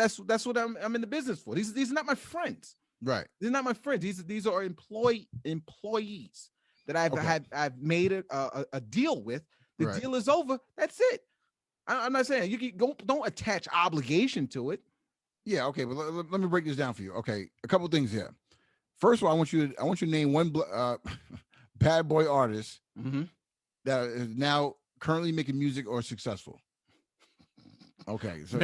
I'm in the business for. These are not my friends. Right. These are not my friends. These are employees that I've made a deal with. The deal is over. That's it. I'm not saying don't attach obligation to it. Yeah. Okay. But let me break this down for you. Okay. A couple things here. First of all, I want you to name one bad boy artist that is now currently making music or successful. Okay. So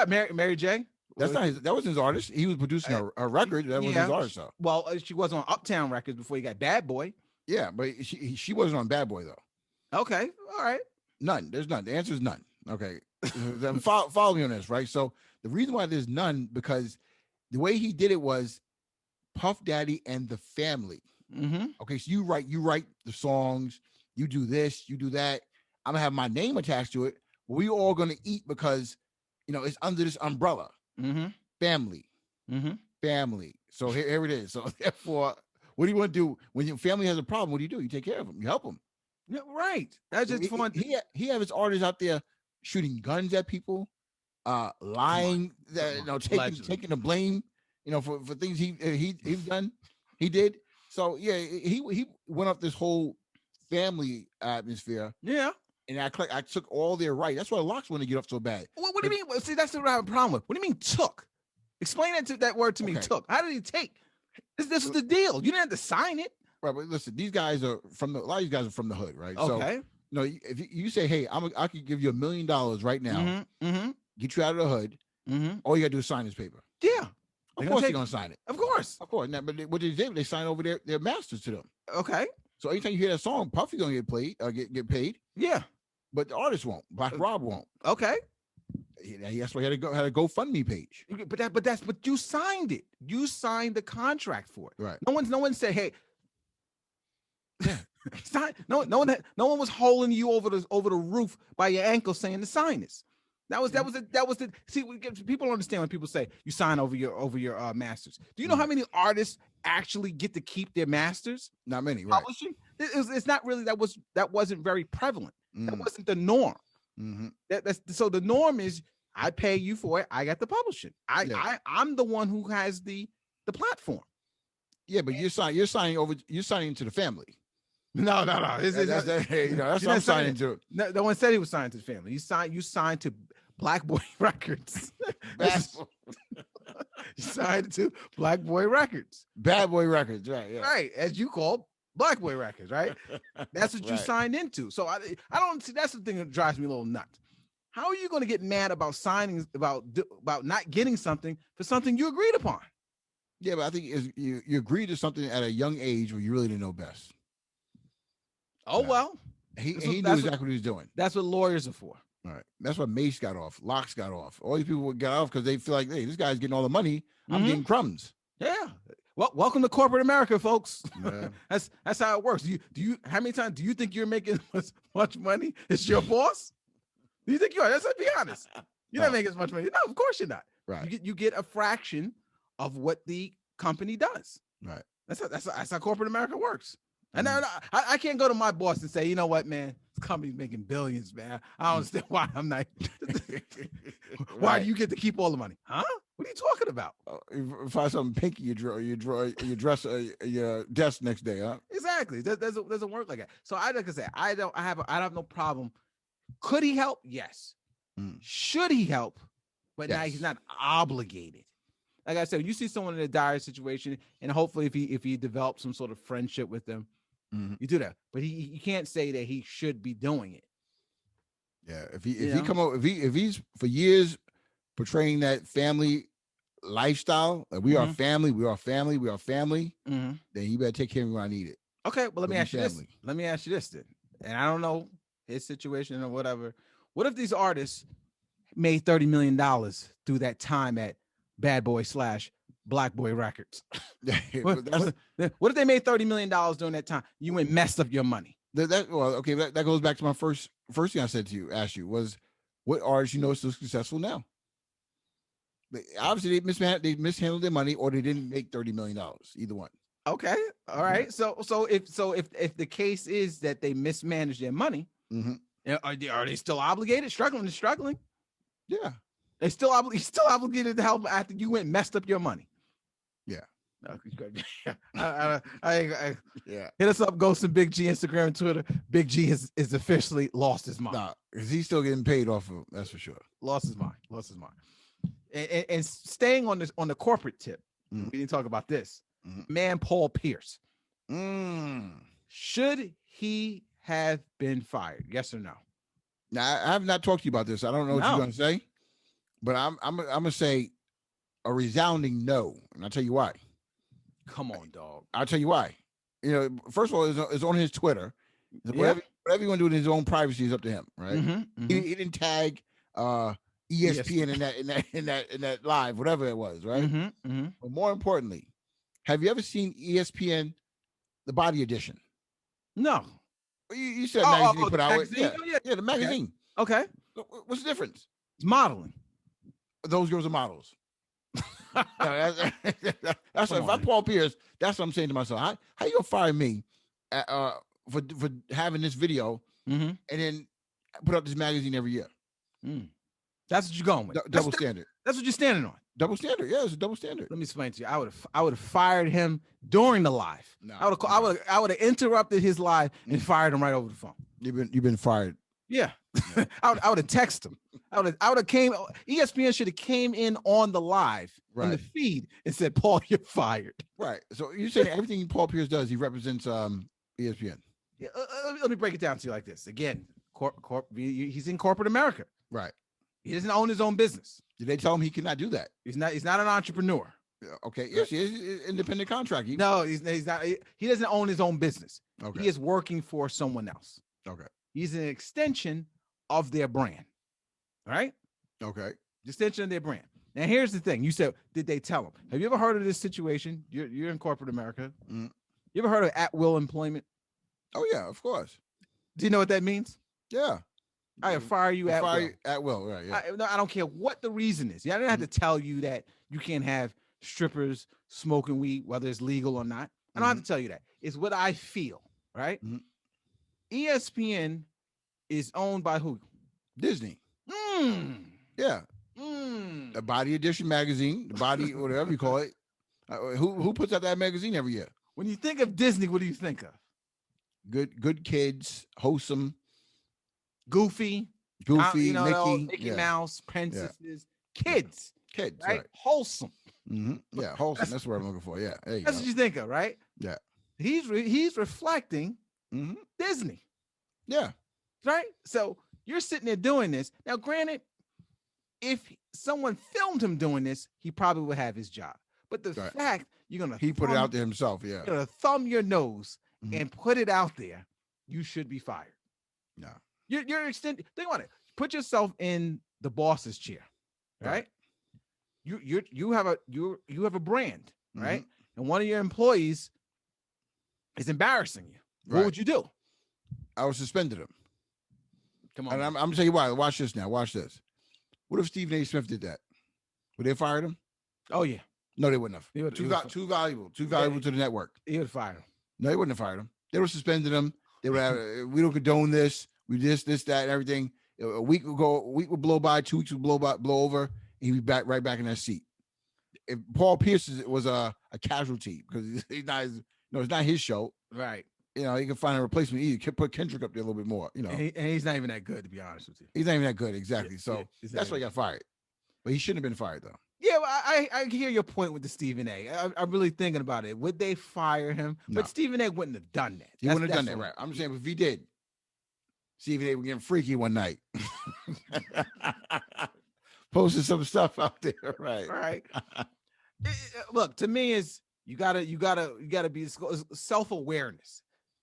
Mary J. That was his artist. He was producing a record. That was his artist. Though. Well, she was on Uptown Records before he got Bad Boy. Yeah, but she wasn't on Bad Boy though. Okay. All right. None. There's none. The answer is none. Okay. Then follow me on this, right? So the reason why there's none, because the way he did it was Puff Daddy and the family. Okay, so you write the songs, you do this, you do that. I'm gonna have my name attached to it. But we all gonna eat because it's under this umbrella. Family. Family. So here it is. So therefore, what do you want to do when your family has a problem? What do? You take care of them. You help them. Yeah, right. That's just fun. He have his artists out there shooting guns at people, lying, taking the blame. For things he's done, he did. So yeah, he went up this whole family atmosphere. Yeah, and I took all their right. That's why the Locks want to get up so bad. What do you mean? See, that's what I have a problem with. What do you mean took? Explain that word to me. Took. How did he take? This is the deal. You didn't have to sign it. Right, but listen, these guys are from a lot of these guys are from the hood, right? Okay. So, if you say, hey, I could give you $1 million right now, get you out of the hood, all you gotta do is sign this paper. Yeah. Of course they're gonna sign it. Of course. Now, but what they did, they sign over their masters to them. Okay. So anytime you hear that song, Puffy gonna get played, get paid. Yeah. But the artist won't. Black Rob won't. Okay. That's why he had a GoFundMe page. But you signed it. You signed the contract for it. Right. No one said, hey. Yeah. No one was holding you over the roof by your ankle saying to sign this. That was the see. People don't understand when people say you sign over your masters. Do you know how many artists actually get to keep their masters? Not many, right? Publishing. It's not really that wasn't very prevalent. That wasn't the norm. So the norm is I pay you for it. I got the publishing. I'm the one who has the platform. Yeah, but you're signing to the family. No. That's what I'm signing to. No one said he was signing to the family. You signed to Black Boy Records. You signed to Black Boy Records. Bad Boy Records, right? Yeah. Right, as you call Black Boy Records, right? That's what you signed into. So I don't see. That's the thing that drives me a little nuts. How are you going to get mad about signing about not getting something for something you agreed upon? Yeah, but I think you agreed to something at a young age where you really didn't know best. Oh, well. He knew exactly what he was doing. That's what lawyers are for. All right. That's what Mace got off. Locks got off. All these people got off because they feel like, hey, this guy's getting all the money. I'm getting crumbs. Yeah. Well, welcome to corporate America, folks. Yeah. That's how it works. Do you how many times do you think you're making as much money as your boss? Do you think you are? Let's be honest. You're not making as much money. No, of course you're not. Right. You get a fraction of what the company does. Right. That's how corporate America works. And I can't go to my boss and say, you know what, man, this company's making billions, man. I don't understand why I'm not. Why do you get to keep all the money? Huh? What are you talking about? Find something pinky you dress your desk next day, huh? Exactly. Doesn't work like that. So like I say, I have no problem. Could he help? Yes. Should he help? But now he's not obligated. Like I said, you see someone in a dire situation, and hopefully if he develops some sort of friendship with them, you do that. But you can't say that he should be doing it. Yeah, if he's for years portraying that family lifestyle, like we are family, then you better take care of me when I need it. Okay, well let me ask you this then. And I don't know his situation or whatever. What if these artists made $30 million through that time at Bad Boy / Black Boy Records? What if they made $30 million during that time? You went messed up your money. That goes back to my first thing I asked you was, what artists you know are still successful now? Obviously they mishandled their money, or they didn't make $30 million. Either one. Okay, all right. So if the case is that they mismanaged their money, are they still obligated? Struggling? Yeah. He's still obligated to help after you went and messed up your money. Yeah. Hit us up, Ghost and Big G, Instagram and Twitter. Big G has officially lost his mind. Nah, because he's still getting paid off of, that's for sure. Lost his mind. And staying on the corporate tip, we didn't talk about this. Man, Paul Pierce. Should he have been fired? Yes or no? Now, I have not talked to you about this. I don't know what you're going to say. But I'm gonna say a resounding no, and I'll tell you why. Come on, dog. I'll tell you why. First of all, it's on his Twitter. Whatever you want to do in his own privacy is up to him, right? He didn't tag ESPN in that live, whatever it was, right? But more importantly, have you ever seen ESPN, the Body Edition? No. You said magazine put out. Yeah, the magazine. Okay. What's the difference? It's modeling. Those girls are models. That's what, if I'm Paul Pierce, that's what I'm saying to myself. How you gonna fire me for having this video and then put up this magazine every year? That's what you're going with. Double standard. That's what you're standing on. Double standard. Yeah, it's a double standard. Let me explain to you. I would have fired him during the live. No, I would have interrupted his live and fired him right over the phone. You've been fired. Yeah. I would have texted him. I would have came. ESPN should have came in on the live on the feed and said, "Paul, you're fired." Right. So you're saying everything Paul Pierce does, he represents ESPN. Yeah, let me break it down to you like this. Again, he's in corporate America. Right. He doesn't own his own business. Did they tell him he cannot do that? He's not an entrepreneur. Okay. Yes, he is independent contractor. No, he's not. He doesn't own his own business. Okay. He is working for someone else. Okay. He's an extension of their brand. All right. Okay. Extension of their brand. Now, here's the thing. You said, did they tell him? Have you ever heard of this situation? You're in corporate America. Mm-hmm. You ever heard of at-will employment? Oh, yeah, of course. Do you know what that means? Yeah. I fire you at will. At will, right? Yeah. I don't care what the reason is. Yeah, I didn't have to tell you that you can't have strippers smoking weed, whether it's legal or not. I don't have to tell you that. It's what I feel, right? Mm-hmm. ESPN is owned by who? Disney. Yeah. The Body Edition magazine, the Body, whatever you call it. Who puts out that magazine every year? When you think of Disney, what do you think of? Good kids, wholesome, goofy, Mickey Mouse, princesses, kids, right? Wholesome. Mm-hmm. Yeah, wholesome. That's what I'm looking for. Yeah, that's what you think of, right? Yeah. He's reflecting Disney. Yeah. Right. So you're sitting there doing this. Now, granted, if someone filmed him doing this, he probably would have his job. But the fact he put it out there himself. Yeah. You're gonna thumb your nose and put it out there, you should be fired. No. You're extending. Think about it. Put yourself in the boss's chair, right? You have a brand, right? And one of your employees is embarrassing you. What would you do? I would suspend him. Come on. And I'm gonna tell you why. Watch this now. Watch this. What if Stephen A. Smith did that? Would they have fired him? Oh yeah. No, they wouldn't have. Too valuable to the network. He would have fired him. No, they wouldn't have fired him. They would have suspended him. They would have. We don't condone this. We this, that, and everything. A week would blow by. 2 weeks would blow over, and he'd be right back in that seat. If Paul Pierce was a casualty because he's not. It's not his show. Right. He can find a replacement. He can put Kendrick up there a little bit more. And he's not even that good, to be honest with you. He's not even that good, exactly. That's why he got fired. But he shouldn't have been fired though. Yeah, well, I hear your point with the Stephen A. I'm really thinking about it. Would they fire him? No. But Stephen A. wouldn't have done that. He wouldn't have done that, right? I'm saying if he did, Stephen A. was getting freaky one night, posting some stuff out there, right? Right. Look, to me, is you gotta be self-awareness.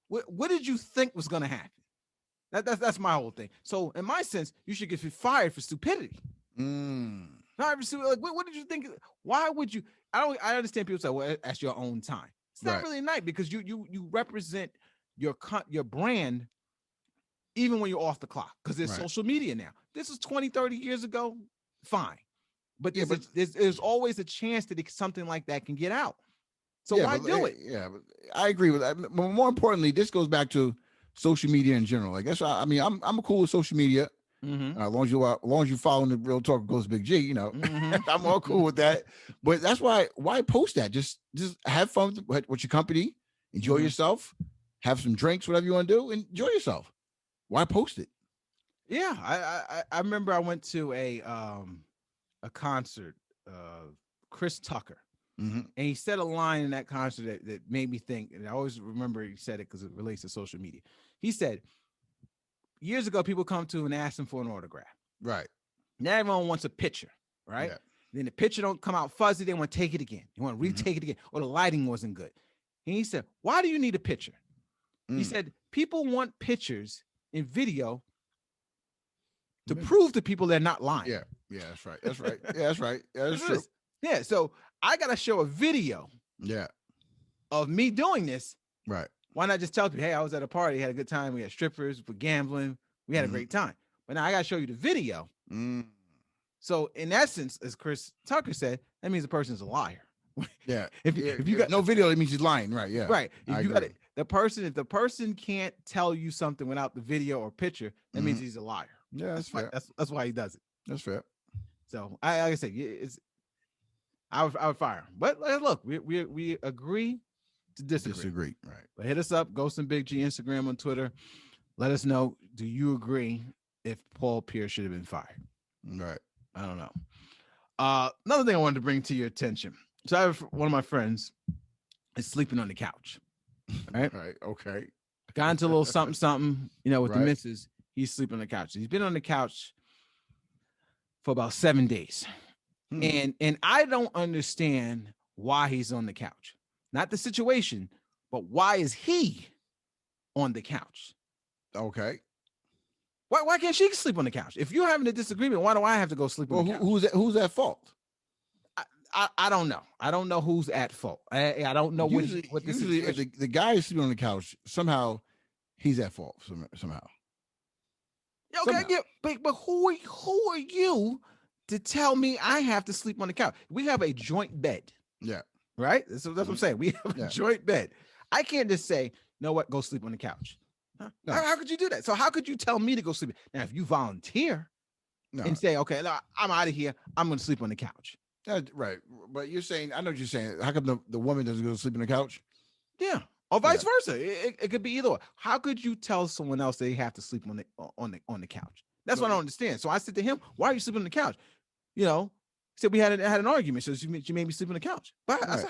What did you think was gonna happen? That's my whole thing. So, in my sense, you should get fired for stupidity. Not like, what did you think? Why would you? I understand people say, well, that's your own time. It's not really nice because you represent your brand even when you're off the clock because there's social media now. This is 20, 30 years ago, fine. But there's always a chance that something like that can get out. So why do it? Yeah, but I agree with that. But more importantly, this goes back to social media in general. I guess I'm cool with social media. As long as you following the Real Talk Goes Big G, I'm all cool with that. But that's why post that? Just have fun with your company, enjoy yourself, have some drinks, whatever you want to do, enjoy yourself. Why post it? Yeah, I remember I went to a concert of Chris Tucker, and he said a line in that concert that made me think, and I always remember he said it because it relates to social media. He said, years ago, people come to and ask him for an autograph. Right. Now everyone wants a picture, right? Yeah. Then the picture don't come out fuzzy. They want to take it again. They want to retake it again, or the lighting wasn't good. And he said, why do you need a picture? He said, people want pictures in video to prove to people they're not lying. Yeah. Yeah, that's right. That's right. Yeah, that's right. Yeah, that's true. Yeah. So I got to show a video of me doing this. Right. Why not just tell people, hey, I was at a party, had a good time. We had strippers, we're gambling. We had a great time. But now I got to show you the video. So in essence, as Chris Tucker said, that means the person's a liar. Yeah. If you got no video, it means he's lying. Right. Yeah. Right. If you got it, if the person can't tell you something without the video or picture, that means he's a liar. Yeah, that's fair. That's why he does it. That's fair. So like I said, I would fire him. But look, we agree to disagree. Right. But hit us up, ghostandbigG, Instagram, on Twitter. Let us know, do you agree if Paul Pierce should have been fired? Right. I don't know. Another thing I wanted to bring to your attention. So I have one of my friends is sleeping on the couch. Right. Right. Okay. Got into a little something, with the Right. missus. He's sleeping on the couch. He's been on the couch for about 7 days. And I don't understand why he's on the couch. Not the situation, but why is he on the couch? Okay. Why can't she sleep on the couch? If you're having a disagreement, why do I have to go sleep on the couch? Who's at fault? I don't know. I don't know who's at fault. I don't know what this usually if the guy is sleeping on the couch, somehow he's at fault somehow. Okay, yeah, but who are you to tell me I have to sleep on the couch? We have a joint bed. Yeah. Right? That's what I'm saying. We have a joint bed. I can't just say, you know what, go sleep on the couch. No. How could you do that? So how could you tell me to go sleep? Now, if you volunteer and say, okay, no, I'm out of here, I'm going to sleep on the couch. Right. But you're saying, I know what you're saying. How come the woman doesn't go to sleep on the couch? Yeah. Or vice versa. It could be either way. How could you tell someone else they have to sleep on the couch? That's what I don't understand. So I said to him, why are you sleeping on the couch? He said we had an argument. So she made me sleep on the couch. But I said,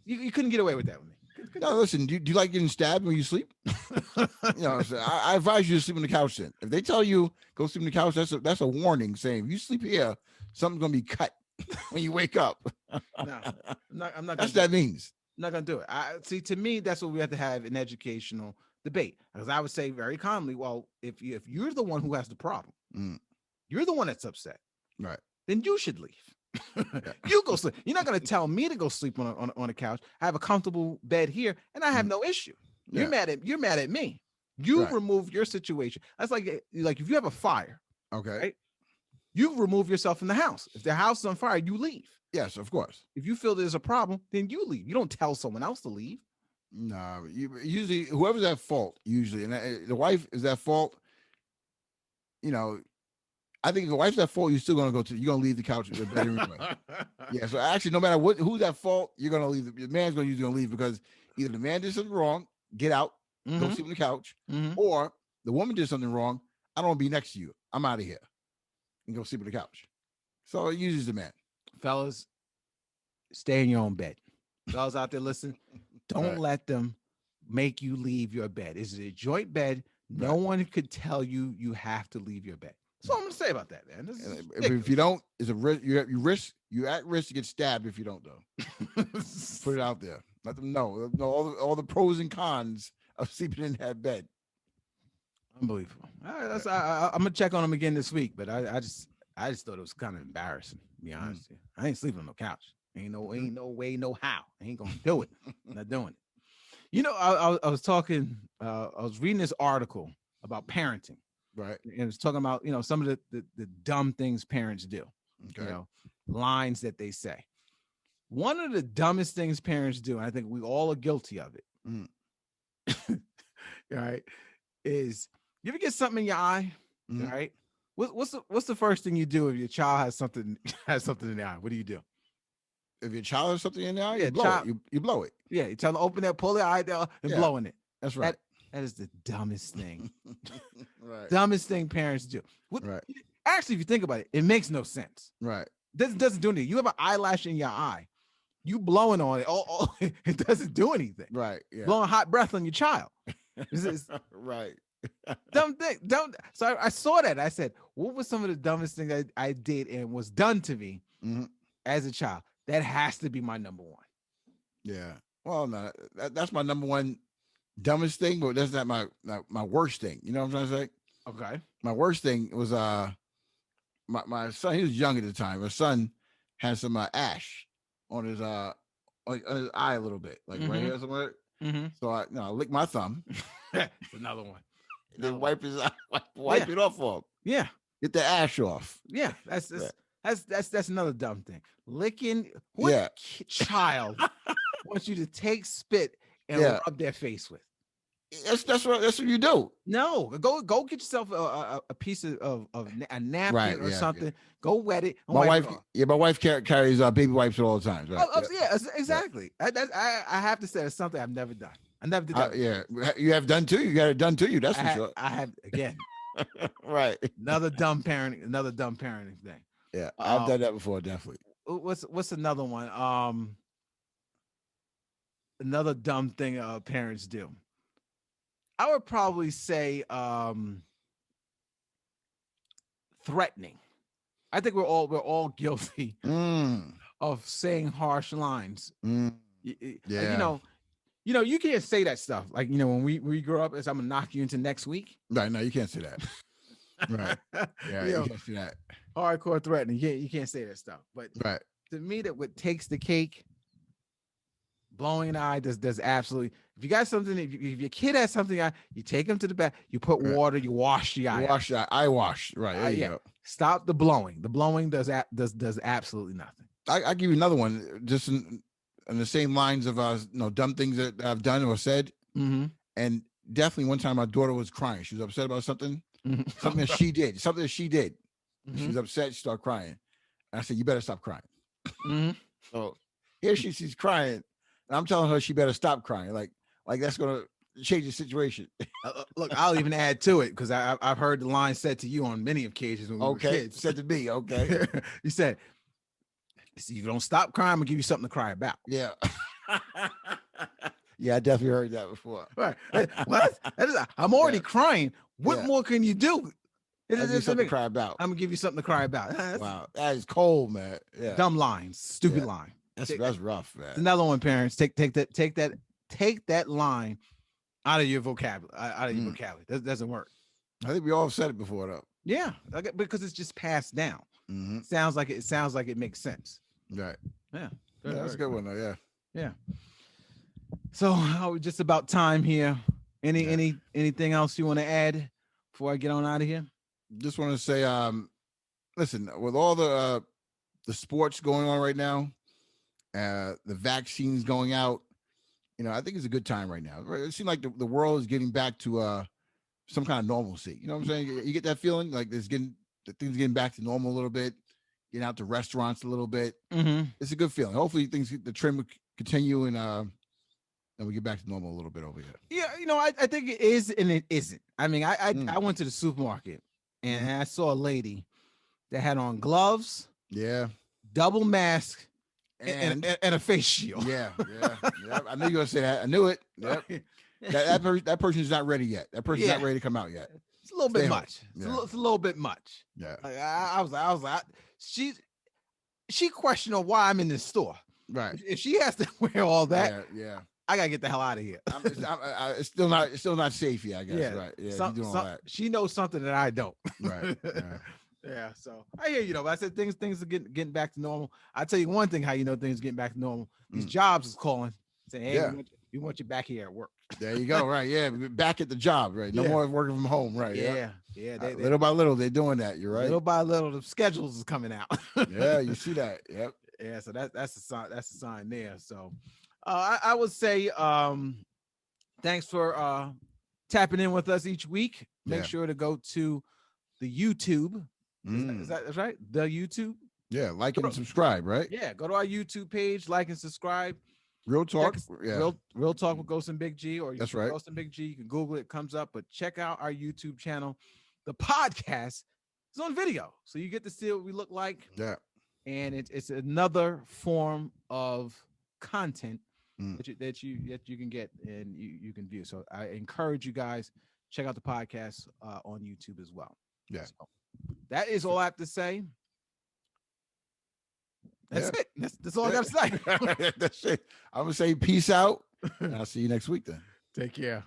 you couldn't get away with that with me. No, listen, do you like getting stabbed when you sleep? I advise you to sleep on the couch then. If they tell you go sleep on the couch, that's a warning saying if you sleep here, something's gonna be cut when you wake up. No, I'm not. That's what that means. I'm not gonna do it. See, to me, that's what we have to have an educational debate. Because I would say very calmly, well, if you're the one who has the problem, you're the one that's upset, right? Then you should leave. You go sleep. You're not going to tell me to go sleep on a couch. I have a comfortable bed here, and I have no issue. You're mad at me. You remove your situation. That's like if you have a fire. Okay. Right? You remove yourself from the house. If the house is on fire, you leave. Yes, of course. If you feel there's a problem, then you leave. You don't tell someone else to leave. No, usually whoever's at fault, and the wife is at fault. I think if the wife's at fault, you're still going to you're going to leave the couch in the bedroom anyway. Yeah. So actually, no matter who's at fault, you're going to leave. The man's going to leave because either the man did something wrong, get out, go sleep on the couch, or the woman did something wrong. I don't want to be next to you. I'm out of here, and go sleep on the couch. So it uses the man. Fellas, stay in your own bed. Fellas out there, listen. Don't let them make you leave your bed. It's a joint bed. No one could tell you have to leave your bed. That's all I'm gonna say about that, man. If you don't, it's a risk. You're at risk to get stabbed if you don't, though. Put it out there. Let them know all the pros and cons of sleeping in that bed. Unbelievable. All right, I'm gonna check on him again this week, but I just thought it was kind of embarrassing. To be honest, I ain't sleeping on no couch. Ain't no way, no how. I ain't gonna do it. I'm not doing it. I was talking. I was reading this article about parenting. Right. And it was talking about, some of the dumb things parents do, lines that they say. One of the dumbest things parents do, and I think we all are guilty of it, right, is you ever get something in your eye, right? What's the first thing you do if your child has something in the eye? What do you do? If your child has something in the eye, you blow it. Yeah, you tell them open that, pull the eye down, and blowing it. That's right. That is the dumbest thing. Right. Dumbest thing parents do. Right. Actually, if you think about it, it makes no sense. Right. Doesn't do anything. You have an eyelash in your eye. You blowing on it. It doesn't do anything. Right. Yeah. Blowing hot breath on your child. Right. Dumb thing. So I saw that. I said, what was some of the dumbest things I did and was done to me as a child? That has to be my number one. Yeah. Well, no, that's my number one dumbest thing, but that's not my worst thing. You know what I'm trying to say? Okay. My worst thing was my son. He was young at the time. My son had some ash on his eye a little bit, like right here somewhere. So I licked my thumb. Another one. Then wipe his eye, wipe it off of him. Yeah. Get the ash off. Yeah. That's another dumb thing. Licking. What child wants you to take spit and rub their face with? That's what you do. No, go get yourself a piece of a napkin or something. Yeah. Go wet it. My wife carries baby wipes at all times. Right? Exactly. Yeah. I have to say it's something I've never done. I never did that. You have done too. You got it done to you. That's for sure. I have again. Right. Another dumb parenting thing. Yeah, I've done that before, definitely. What's another one? Another dumb thing parents do. I would probably say threatening. I think we're all guilty of saying harsh lines. Yeah. You can't say that stuff. Like, when we grow up, I'm gonna knock you into next week. Right. No, you can't say that. Right. Yeah, you can't say that. Hardcore threatening. You can't say that stuff. But right. To me, that what takes the cake, blowing an eye does absolutely. If you got something, if your kid has something, you take them to the bath, you put water, you wash the eye. Wash the eye. Eye wash. Right. There you go. Stop the blowing. The blowing does absolutely nothing. I give you another one, just in the same lines of dumb things that I've done or said. Mm-hmm. And definitely one time my daughter was crying. She was upset about something. Mm-hmm. Something that she did. Mm-hmm. She was upset. She started crying. And I said, "You better stop crying." Mm-hmm. So here she's crying, and I'm telling her she better stop crying. Like that's gonna change the situation. Look, I'll even add to it because I've heard the line said to you on many occasions when we were kids. Said to me, okay. You said, "See, if you don't stop crying, I'm gonna give you something to cry about." Yeah. Yeah, I definitely heard that before. Right. What? I'm already crying. What more can you do? Something to cry about. I'm gonna give you something to cry about. Wow, that is cold, man. Yeah. Dumb lines, stupid line. That's rough, man. Another one, parents. Take that line out of your vocabulary. That doesn't work. I think we all said it before, though. Yeah, because it's just passed down. Mm-hmm. Sounds like it makes sense. Right. Yeah. That's a good one, though. Yeah. Yeah. So we're just about time here. Anything else you want to add before I get on out of here? Just want to say, listen, with all the sports going on right now, the vaccines going out, I think it's a good time right now. It seems like the world is getting back to some kind of normalcy. You know what I'm saying? You get that feeling like things getting back to normal a little bit, getting out to restaurants a little bit. Mm-hmm. It's a good feeling. Hopefully the trend will continue and we get back to normal a little bit over here. Yeah, I think it is and it isn't. I mean, I went to the supermarket and I saw a lady that had on gloves, double mask, and a face shield. Yeah. I knew you were gonna say that. I knew it. Yep. That person's not ready yet. That person's not ready to come out yet. It's a little bit much. It's a little bit much. Yeah. Like, I was like, she questioned why I'm in this store. Right. If she has to wear all that, yeah. I gotta get the hell out of here. It's still not safe yet, I guess. Yeah. Right. Yeah. Doing all that. She knows something that I don't. Right. Yeah. So I hear you, but I said things are getting back to normal. I tell you one thing, how things getting back to normal. These jobs is calling, saying, "Hey, we want you back here at work." There you go. Right. Yeah. Back at the job. Right. No more working from home. Right. Yeah. Little by little, they're doing that. You're right. Little by little, the schedules is coming out. Yeah. You see that. Yep. Yeah. So that's a sign. That's a sign there. So. I would say thanks for tapping in with us each week. Make sure to go to the YouTube. Is that right? The YouTube? Yeah, like and subscribe, right? Yeah, go to our YouTube page, like and subscribe. Real talk. Real talk with Ghost and Big G, or that's right. Ghost and Big G. You can Google it, comes up, but check out our YouTube channel. The podcast is on video, so you get to see what we look like. Yeah. And it's another form of content that you can get and you can view. So I encourage you guys, check out the podcast on YouTube as well. Yeah. So that is all I have to say. That's it. That's all I got to say. That's it. I'm gonna say peace out. And I'll see you next week then. Take care.